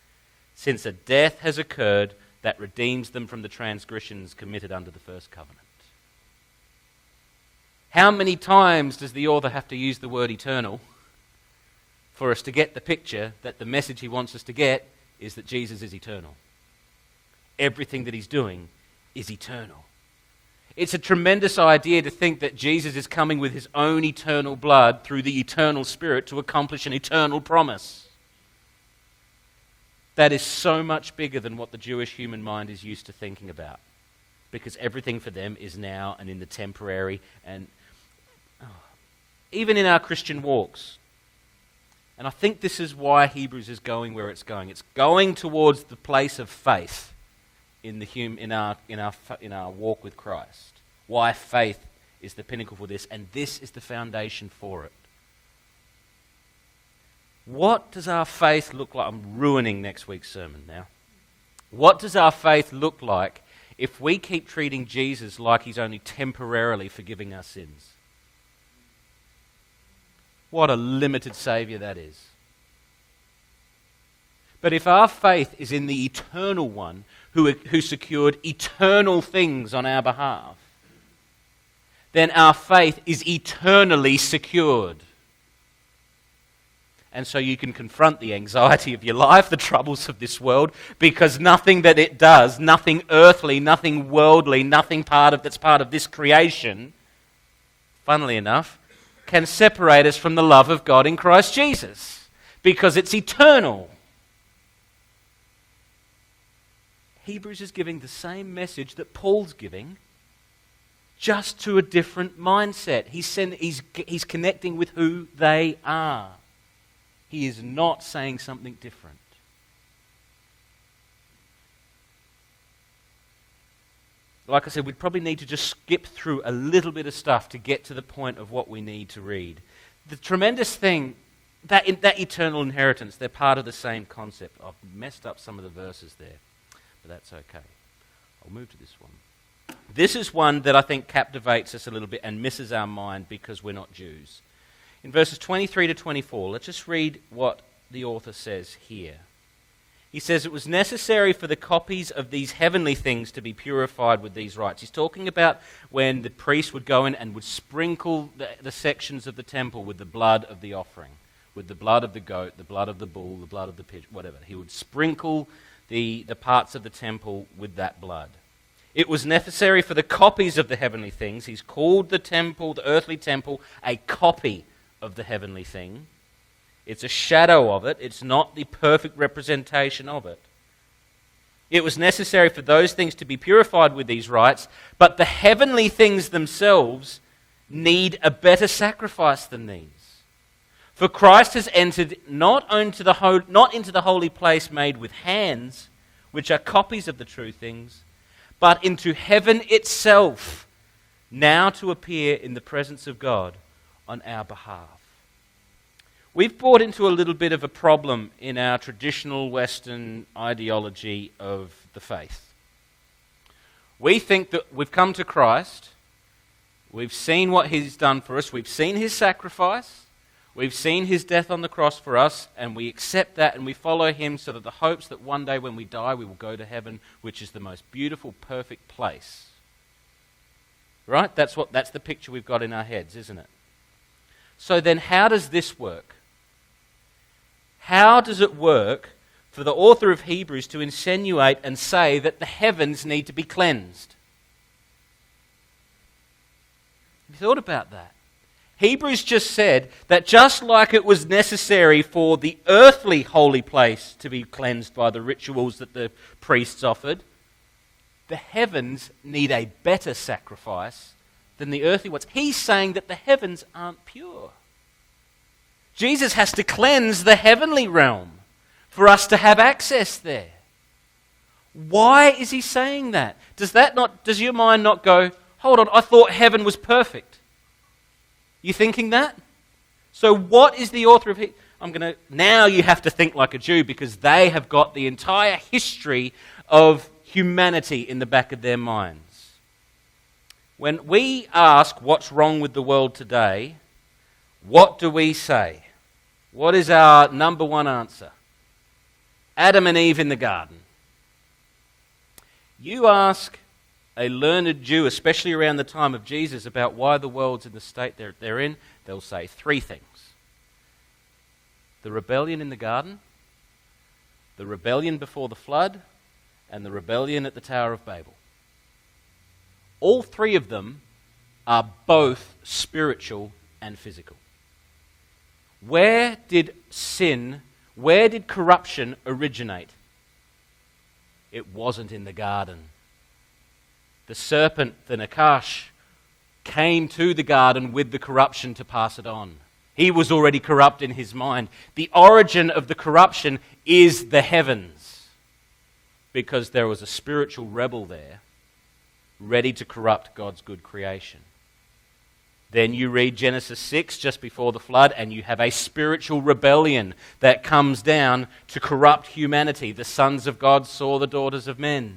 since a death has occurred that redeems them from the transgressions committed under the first covenant. How many times does the author have to use the word eternal for us to get the picture that the message he wants us to get is that Jesus is eternal? Everything that he's doing is eternal. It's a tremendous idea to think that Jesus is coming with his own eternal blood through the eternal Spirit to accomplish an eternal promise. That is so much bigger than what the Jewish human mind is used to thinking about, because everything for them is now and in the temporary. And even in our Christian walks, and I think this is why Hebrews is going where it's going. It's going towards the place of faith in our walk with Christ. Why faith is the pinnacle for this, and this is the foundation for it. What does our faith look like? I'm ruining next week's sermon now. What does our faith look like if we keep treating Jesus like he's only temporarily forgiving our sins? What a limited Saviour that is. But if our faith is in the eternal one who secured eternal things on our behalf, then our faith is eternally secured. And so you can confront the anxiety of your life, the troubles of this world, because nothing that it does, nothing earthly, nothing worldly, nothing that's part of this creation, funnily enough, can separate us from the love of God in Christ Jesus, because it's eternal. Hebrews is giving the same message that Paul's giving, just to a different mindset. He's connecting with who they are. He is not saying something different. Like I said, we'd probably need to just skip through a little bit of stuff to get to the point of what we need to read. The tremendous thing, that eternal inheritance, they're part of the same concept. I've messed up some of the verses there, but that's okay. I'll move to this one. This is one that I think captivates us a little bit and misses our mind because we're not Jews. In verses 23 to 24, let's just read what the author says here. He says, it was necessary for the copies of these heavenly things to be purified with these rites. He's talking about when the priest would go in and would sprinkle the sections of the temple with the blood of the offering, with the blood of the goat, the blood of the bull, the blood of the pigeon, whatever. He would sprinkle the parts of the temple with that blood. It was necessary for the copies of the heavenly things. He's called the temple, the earthly temple, a copy of the heavenly thing. It's a shadow of it. It's not the perfect representation of it. It was necessary for those things to be purified with these rites, but the heavenly things themselves need a better sacrifice than these. For Christ has entered not into the holy place made with hands, which are copies of the true things, but into heaven itself, now to appear in the presence of God on our behalf. We've brought into a little bit of a problem in our traditional Western ideology of the faith. We think that we've come to Christ, we've seen what he's done for us, we've seen his sacrifice, we've seen his death on the cross for us, and we accept that and we follow him so that the hopes that one day when we die we will go to heaven, which is the most beautiful, perfect place. Right? That's the picture we've got in our heads, isn't it? So then how does this work? How does it work for the author of Hebrews to insinuate and say that the heavens need to be cleansed? Have you thought about that? Hebrews just said that just like it was necessary for the earthly holy place to be cleansed by the rituals that the priests offered, the heavens need a better sacrifice than the earthly ones. He's saying that the heavens aren't pure. Jesus has to cleanse the heavenly realm for us to have access there. Why is he saying that? Does your mind not go, hold on, I thought heaven was perfect? You thinking that? So what is the author of now you have to think like a Jew, because they have got the entire history of humanity in the back of their minds. When we ask what's wrong with the world today, what do we say? What is our number one answer? Adam and Eve in the garden. You ask a learned Jew, especially around the time of Jesus, about why the world's in the state they're in, they'll say three things. The rebellion in the garden, the rebellion before the flood, and the rebellion at the Tower of Babel. All three of them are both spiritual and physical. Where did corruption originate? It wasn't in the garden. The serpent, the Nakash, came to the garden with the corruption to pass it on. He was already corrupt in his mind. The origin of the corruption is the heavens, because there was a spiritual rebel there, ready to corrupt God's good creation. Then you read Genesis 6, just before the flood, and you have a spiritual rebellion that comes down to corrupt humanity. The sons of God saw the daughters of men.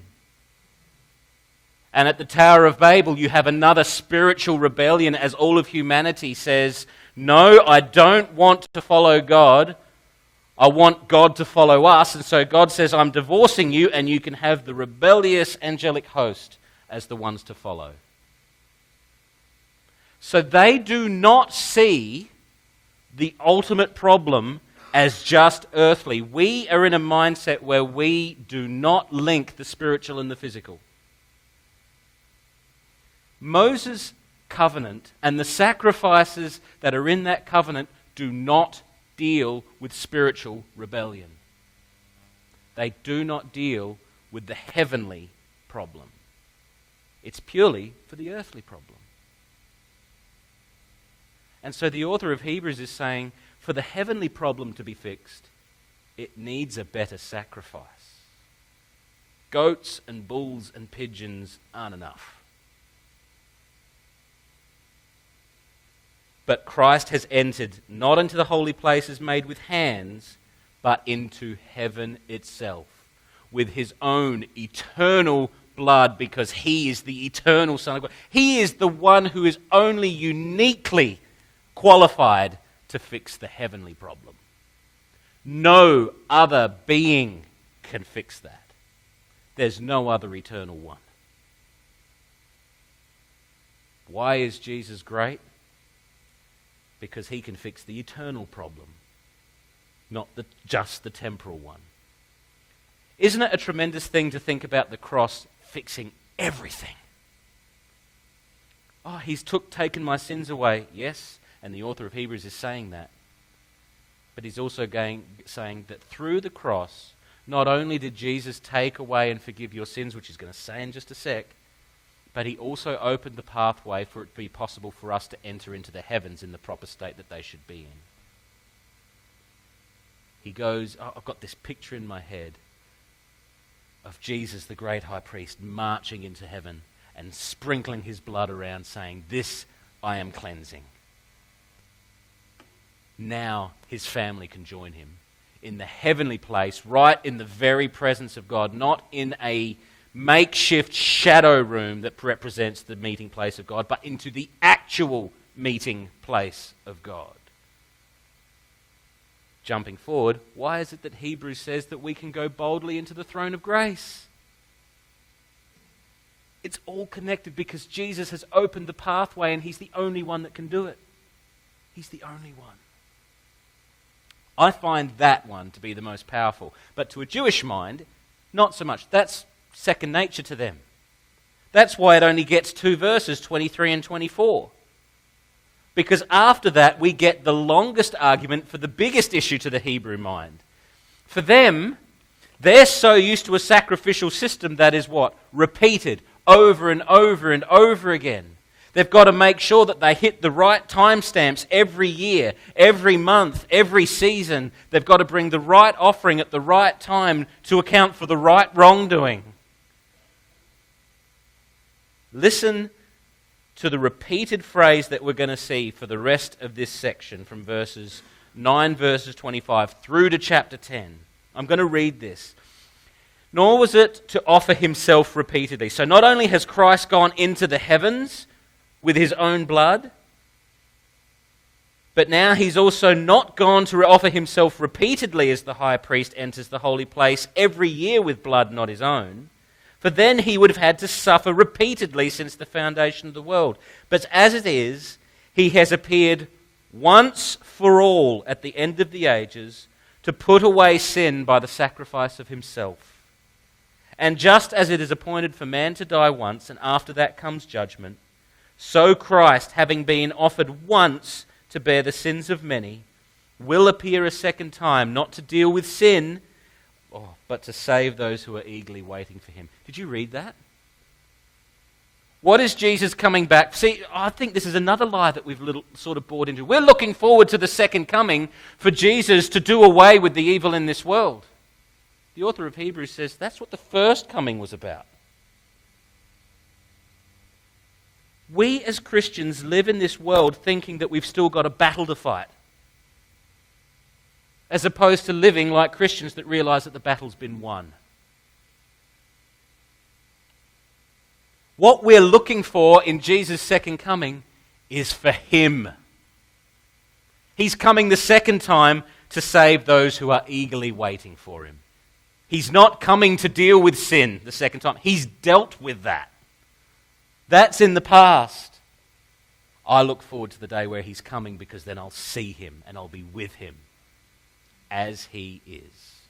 And at the Tower of Babel, you have another spiritual rebellion as all of humanity says, no, I don't want to follow God. I want God to follow us. And so God says, I'm divorcing you, and you can have the rebellious angelic host as the ones to follow. So they do not see the ultimate problem as just earthly. We are in a mindset where we do not link the spiritual and the physical. Moses' covenant and the sacrifices that are in that covenant do not deal with spiritual rebellion. They do not deal with the heavenly problem. It's purely for the earthly problem. And so the author of Hebrews is saying, for the heavenly problem to be fixed, it needs a better sacrifice. Goats and bulls and pigeons aren't enough. But Christ has entered not into the holy places made with hands, but into heaven itself, with his own eternal blood, because he is the eternal Son of God. He is the one who is only uniquely qualified to fix the heavenly problem. No other being can fix that. There's no other eternal one. Why is Jesus great? Because he can fix the eternal problem, not just the temporal one. Isn't it a tremendous thing to think about the cross fixing everything? Oh, he's taken my sins away. Yes, and the author of Hebrews is saying that. But he's also saying that through the cross, not only did Jesus take away and forgive your sins, which he's going to say in just a sec, but he also opened the pathway for it to be possible for us to enter into the heavens in the proper state that they should be in. He goes, I've got this picture in my head of Jesus, the great high priest, marching into heaven and sprinkling his blood around, saying, this I am cleansing. Now his family can join him in the heavenly place, right in the very presence of God, not in a makeshift shadow room that represents the meeting place of God, but into the actual meeting place of God. Jumping forward, why is it that Hebrews says that we can go boldly into the throne of grace? It's all connected because Jesus has opened the pathway and he's the only one that can do it. He's the only one. I find that one to be the most powerful. But to a Jewish mind, not so much. That's second nature to them. That's why it only gets 2 verses, 23 and 24. Because after that, we get the longest argument for the biggest issue to the Hebrew mind. For them, they're so used to a sacrificial system that is what? Repeated over and over and over again. They've got to make sure that they hit the right timestamps every year, every month, every season. They've got to bring the right offering at the right time to account for the right wrongdoing. Listen to the repeated phrase that we're going to see for the rest of this section from verses 9 verses 25 through to chapter 10. I'm going to read this. Nor was it to offer himself repeatedly. So not only has Christ gone into the heavens with his own blood, but now he's also not gone to offer himself repeatedly as the high priest enters the holy place every year with blood not his own. For then he would have had to suffer repeatedly since the foundation of the world. But as it is, he has appeared once for all at the end of the ages to put away sin by the sacrifice of himself. And just as it is appointed for man to die once, and after that comes judgment, so Christ, having been offered once to bear the sins of many, will appear a second time, not to deal with sin, but to save those who are eagerly waiting for him. Did you read that? What is Jesus coming back? See, I think this is another lie that we've sort of bought into. We're looking forward to the second coming for Jesus to do away with the evil in this world. The author of Hebrews says that's what the first coming was about. We as Christians live in this world thinking that we've still got a battle to fight, as opposed to living like Christians that realize that the battle's been won. What we're looking for in Jesus' second coming is for him. He's coming the second time to save those who are eagerly waiting for him. He's not coming to deal with sin the second time. He's dealt with that. That's in the past. I look forward to the day where he's coming, because then I'll see him and I'll be with him as he is.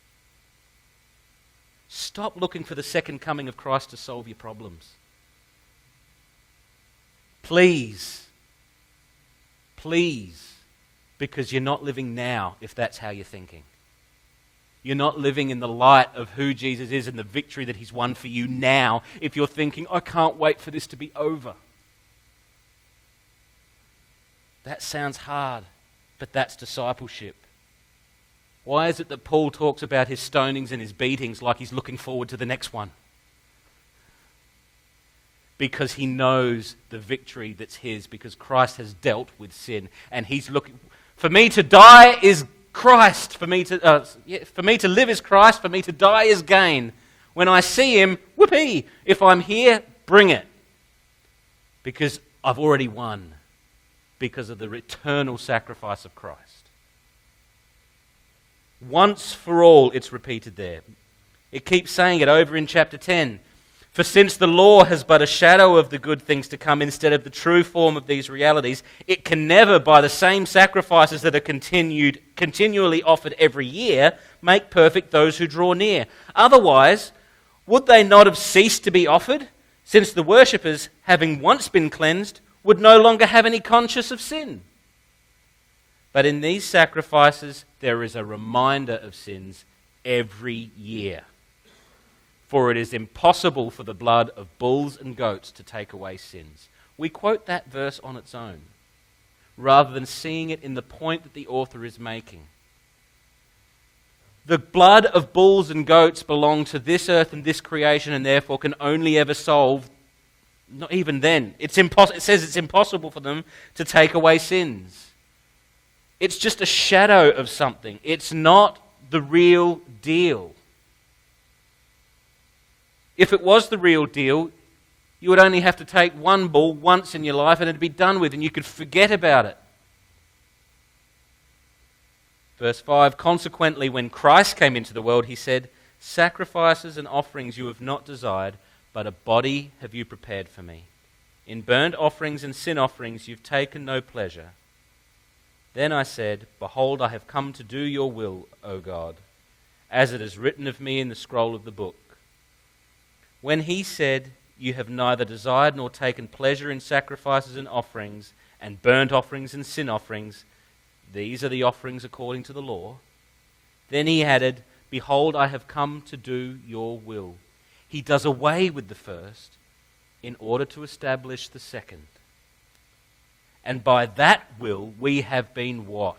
Stop looking for the second coming of Christ to solve your problems. Please, because you're not living now if that's how you're thinking. You're not living in the light of who Jesus is and the victory that he's won for you now if you're thinking, I can't wait for this to be over. That sounds hard, but that's discipleship. Why is it that Paul talks about his stonings and his beatings like he's looking forward to the next one? Because he knows the victory that's his, because Christ has dealt with sin, and he's looking. For me to die is Christ. For me to live is Christ. For me to die is gain. When I see him, whoopee! If I'm here, bring it, because I've already won, because of the eternal sacrifice of Christ. Once for all, it's repeated there. It keeps saying it over in chapter 10. For since the law has but a shadow of the good things to come instead of the true form of these realities, it can never, by the same sacrifices that are continually offered every year, make perfect those who draw near. Otherwise, would they not have ceased to be offered, since the worshippers, having once been cleansed, would no longer have any conscience of sin? But in these sacrifices, there is a reminder of sins every year. For it is impossible for the blood of bulls and goats to take away sins. We quote that verse on its own, rather than seeing it in the point that the author is making. The blood of bulls and goats belong to this earth and this creation, and therefore can only ever solve, not even then. It says it's impossible for them to take away sins. It's just a shadow of something. It's not the real deal. If it was the real deal, you would only have to take one bull once in your life and it'd be done with, and you could forget about it. Verse 5, consequently, when Christ came into the world, he said, sacrifices and offerings you have not desired, but a body have you prepared for me. In burnt offerings and sin offerings you've taken no pleasure. Then I said, behold, I have come to do your will, O God, as it is written of me in the scroll of the book. When he said, you have neither desired nor taken pleasure in sacrifices and offerings, and burnt offerings and sin offerings, these are the offerings according to the law. Then he added, behold, I have come to do your will. He does away with the first in order to establish the second. And by that will we have been what?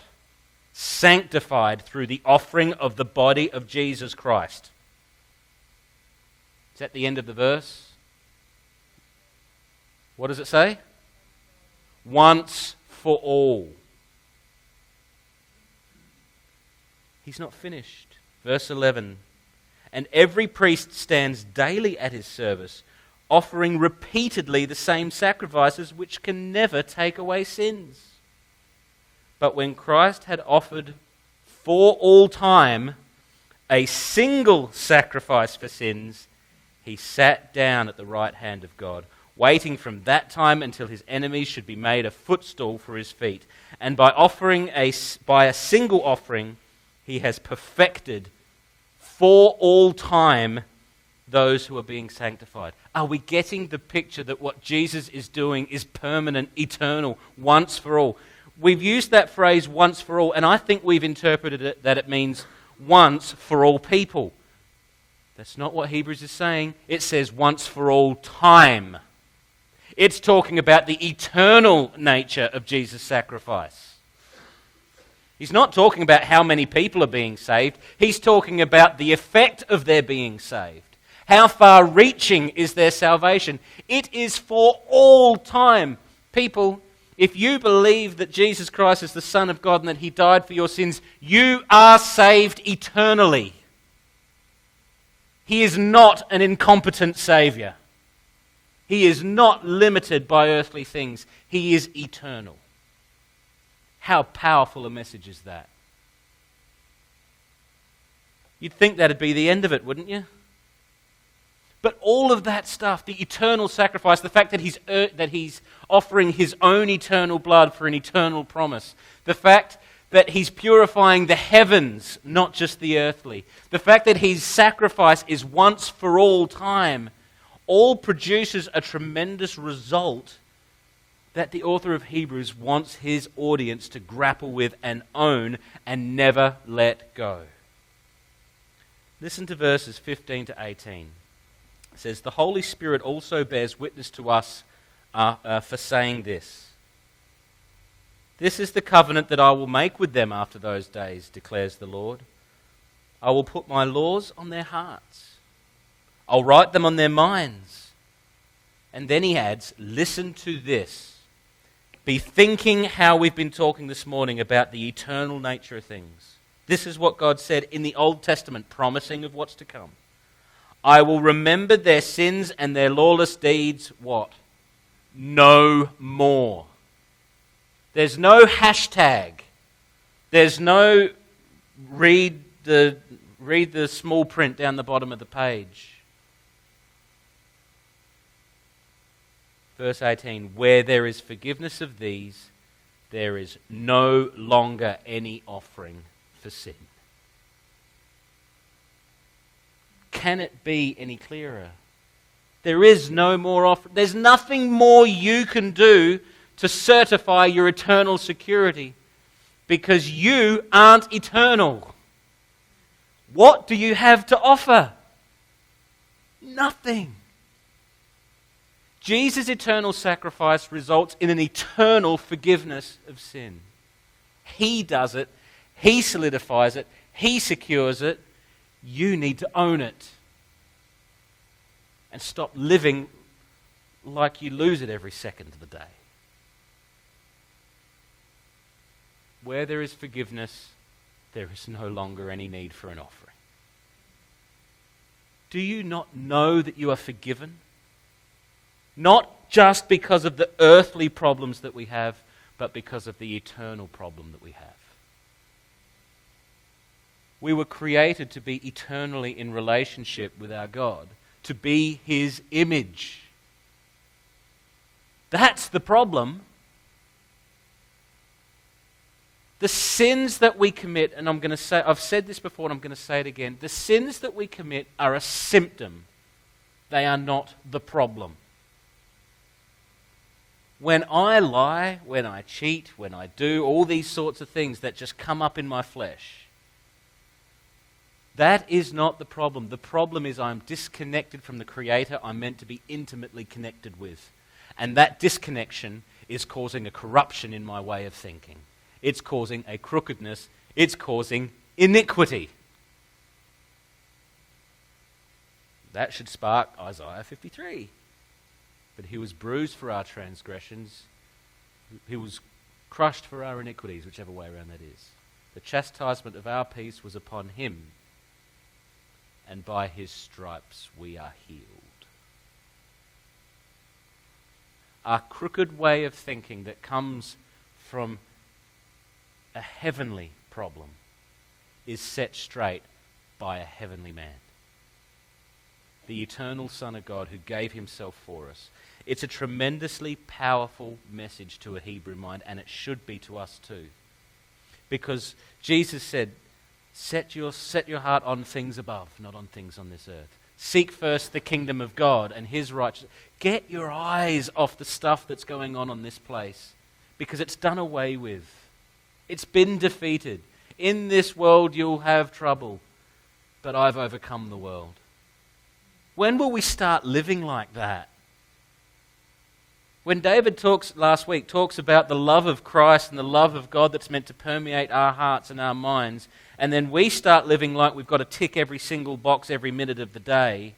Sanctified through the offering of the body of Jesus Christ. Is that the end of the verse? What does it say? Once for all. He's not finished. Verse 11, and every priest stands daily at his service, offering repeatedly the same sacrifices which can never take away sins. But when Christ had offered for all time a single sacrifice for sins, he sat down at the right hand of God, waiting from that time until his enemies should be made a footstool for his feet. And by a single offering, he has perfected for all time those who are being sanctified. Are we getting the picture that what Jesus is doing is permanent, eternal, once for all? We've used that phrase once for all, and I think we've interpreted it that it means once for all people. That's not what Hebrews is saying. It says once for all time. It's talking about the eternal nature of Jesus' sacrifice. He's not talking about how many people are being saved. He's talking about the effect of their being saved. How far-reaching is their salvation? It is for all time. People, if you believe that Jesus Christ is the Son of God and that he died for your sins, you are saved eternally. He is not an incompetent Saviour. He is not limited by earthly things. He is eternal. How powerful a message is that? You'd think that'd be the end of it, wouldn't you? But all of that stuff, the eternal sacrifice, the fact that he's offering his own eternal blood for an eternal promise, the fact that he's purifying the heavens, not just the earthly, the fact that his sacrifice is once for all time, all produces a tremendous result that the author of Hebrews wants his audience to grapple with and own and never let go. Listen to verses 15 to 18. It says, the Holy Spirit also bears witness to us for saying this. This is the covenant that I will make with them after those days, declares the Lord. I will put my laws on their hearts. I'll write them on their minds. And then he adds, listen to this. Be thinking how we've been talking this morning about the eternal nature of things. This is what God said in the Old Testament, promising of what's to come. I will remember their sins and their lawless deeds, what? No more. There's no hashtag. There's no read the small print down the bottom of the page. Verse 18, where there is forgiveness of these, there is no longer any offering for sin. Can it be any clearer? There is no more offering. There's nothing more you can do to certify your eternal security because you aren't eternal. What do you have to offer? Nothing. Jesus' eternal sacrifice results in an eternal forgiveness of sin. He does it. He solidifies it. He secures it. You need to own it. And stop living like you lose it every second of the day. Where there is forgiveness, there is no longer any need for an offering. Do you not know that you are forgiven? Not just because of the earthly problems that we have, but because of the eternal problem that we have. We were created to be eternally in relationship with our God, to be His image. That's the problem. The sins that we commit, and I've said this before and I'm going to say it again, the sins that we commit are a symptom. They are not the problem. When I lie, when I cheat, when I do all these sorts of things that just come up in my flesh, that is not the problem. The problem is I'm disconnected from the Creator I'm meant to be intimately connected with. And that disconnection is causing a corruption in my way of thinking. It's causing a crookedness. It's causing iniquity. That should spark Isaiah 53. But He was bruised for our transgressions. He was crushed for our iniquities, whichever way around that is. The chastisement of our peace was upon him, and by his stripes we are healed. Our crooked way of thinking that comes from a heavenly problem is set straight by a heavenly man, the eternal Son of God who gave himself for us. It's a tremendously powerful message to a Hebrew mind, and it should be to us too. Because Jesus said, set your heart on things above, not on things on this earth. Seek first the kingdom of God and his righteousness. Get your eyes off the stuff that's going on this place, because it's done away with. It's been defeated. In this world you'll have trouble, but I've overcome the world. When will we start living like that? When David last week talks about the love of Christ and the love of God that's meant to permeate our hearts and our minds, and then we start living like we've got to tick every single box every minute of the day,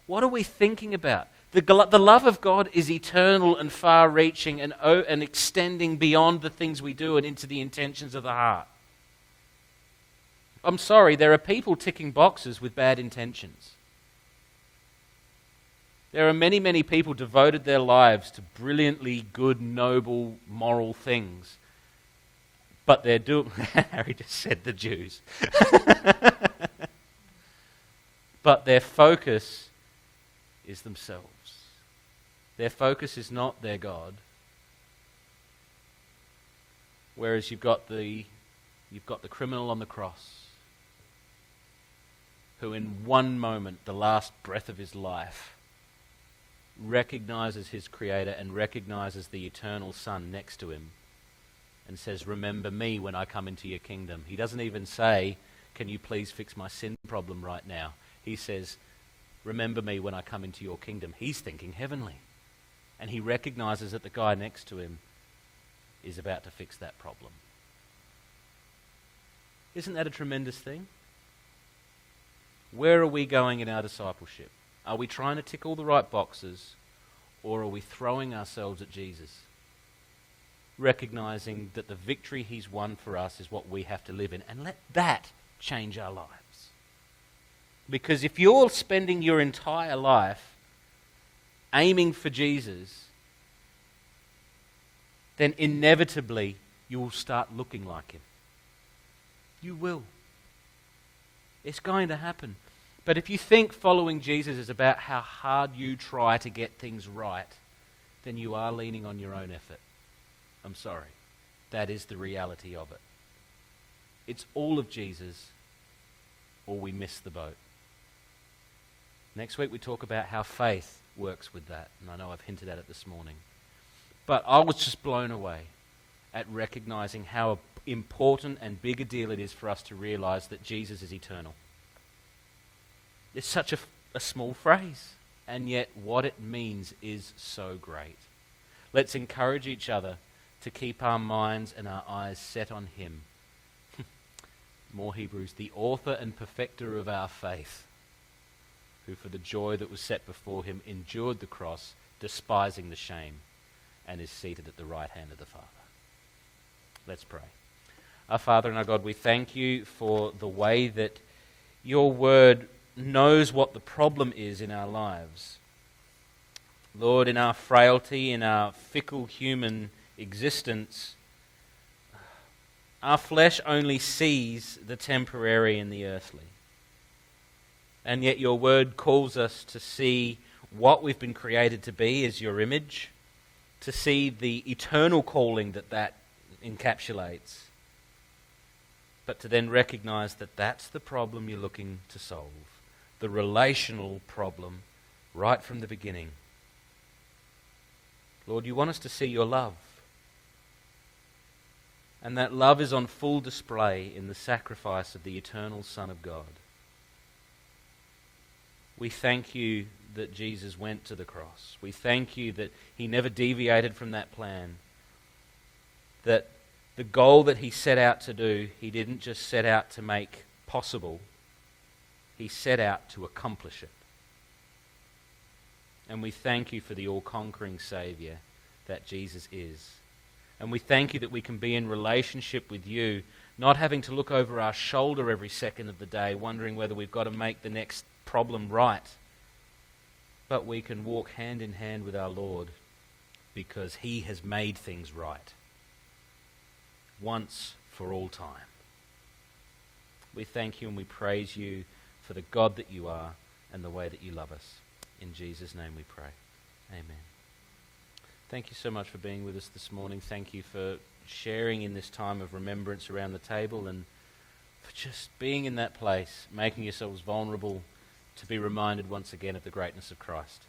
what are we thinking about? The love of God is eternal and far-reaching and extending beyond the things we do and into the intentions of the heart. I'm sorry, there are people ticking boxes with bad intentions. There are many, many people devoted their lives to brilliantly good, noble, moral things. But they're doing... Harry just said the Jews. But their focus is themselves. Their focus is not their God. Whereas you've got the criminal on the cross, who in one moment, the last breath of his life, recognizes his Creator and recognizes the eternal Son next to him and says, remember me when I come into your kingdom. He doesn't even say, can you please fix my sin problem right now? He says, remember me when I come into your kingdom. He's thinking heavenly. And he recognizes that the guy next to him is about to fix that problem. Isn't that a tremendous thing? Where are we going in our discipleship? Are we trying to tick all the right boxes, or are we throwing ourselves at Jesus, recognizing that the victory he's won for us is what we have to live in, and let that change our lives? Because if you're spending your entire life aiming for Jesus, then inevitably you will start looking like him. You will. It's going to happen. But if you think following Jesus is about how hard you try to get things right, then you are leaning on your own effort. I'm sorry. That is the reality of it. It's all of Jesus, or we miss the boat. Next week we talk about how faith works with that, and I know I've hinted at it this morning. But I was just blown away at recognizing how important and big a deal it is for us to realize that Jesus is eternal. It's such a small phrase, and yet what it means is so great. Let's encourage each other to keep our minds and our eyes set on him. More Hebrews, the author and perfecter of our faith, who for the joy that was set before him endured the cross, despising the shame, and is seated at the right hand of the Father. Let's pray. Our Father and our God, we thank you for the way that your word knows what the problem is in our lives. Lord, in our frailty, in our fickle human existence, our flesh only sees the temporary and the earthly. And yet your word calls us to see what we've been created to be as your image, to see the eternal calling that encapsulates, but to then recognize that that's the problem you're looking to solve, the relational problem right from the beginning. Lord, you want us to see your love. And that love is on full display in the sacrifice of the eternal Son of God. We thank you that Jesus went to the cross. We thank you that he never deviated from that plan. That the goal that he set out to do, he didn't just set out to make possible. He set out to accomplish it. And we thank you for the all-conquering Saviour that Jesus is. And we thank you that we can be in relationship with you not having to look over our shoulder every second of the day, wondering whether we've got to make the next problem right. But we can walk hand in hand with our Lord because he has made things right once for all time. We thank you and we praise you for the God that you are and the way that you love us. In Jesus' name we pray. Amen. Thank you so much for being with us this morning. Thank you for sharing in this time of remembrance around the table and for just being in that place, making yourselves vulnerable to be reminded once again of the greatness of Christ.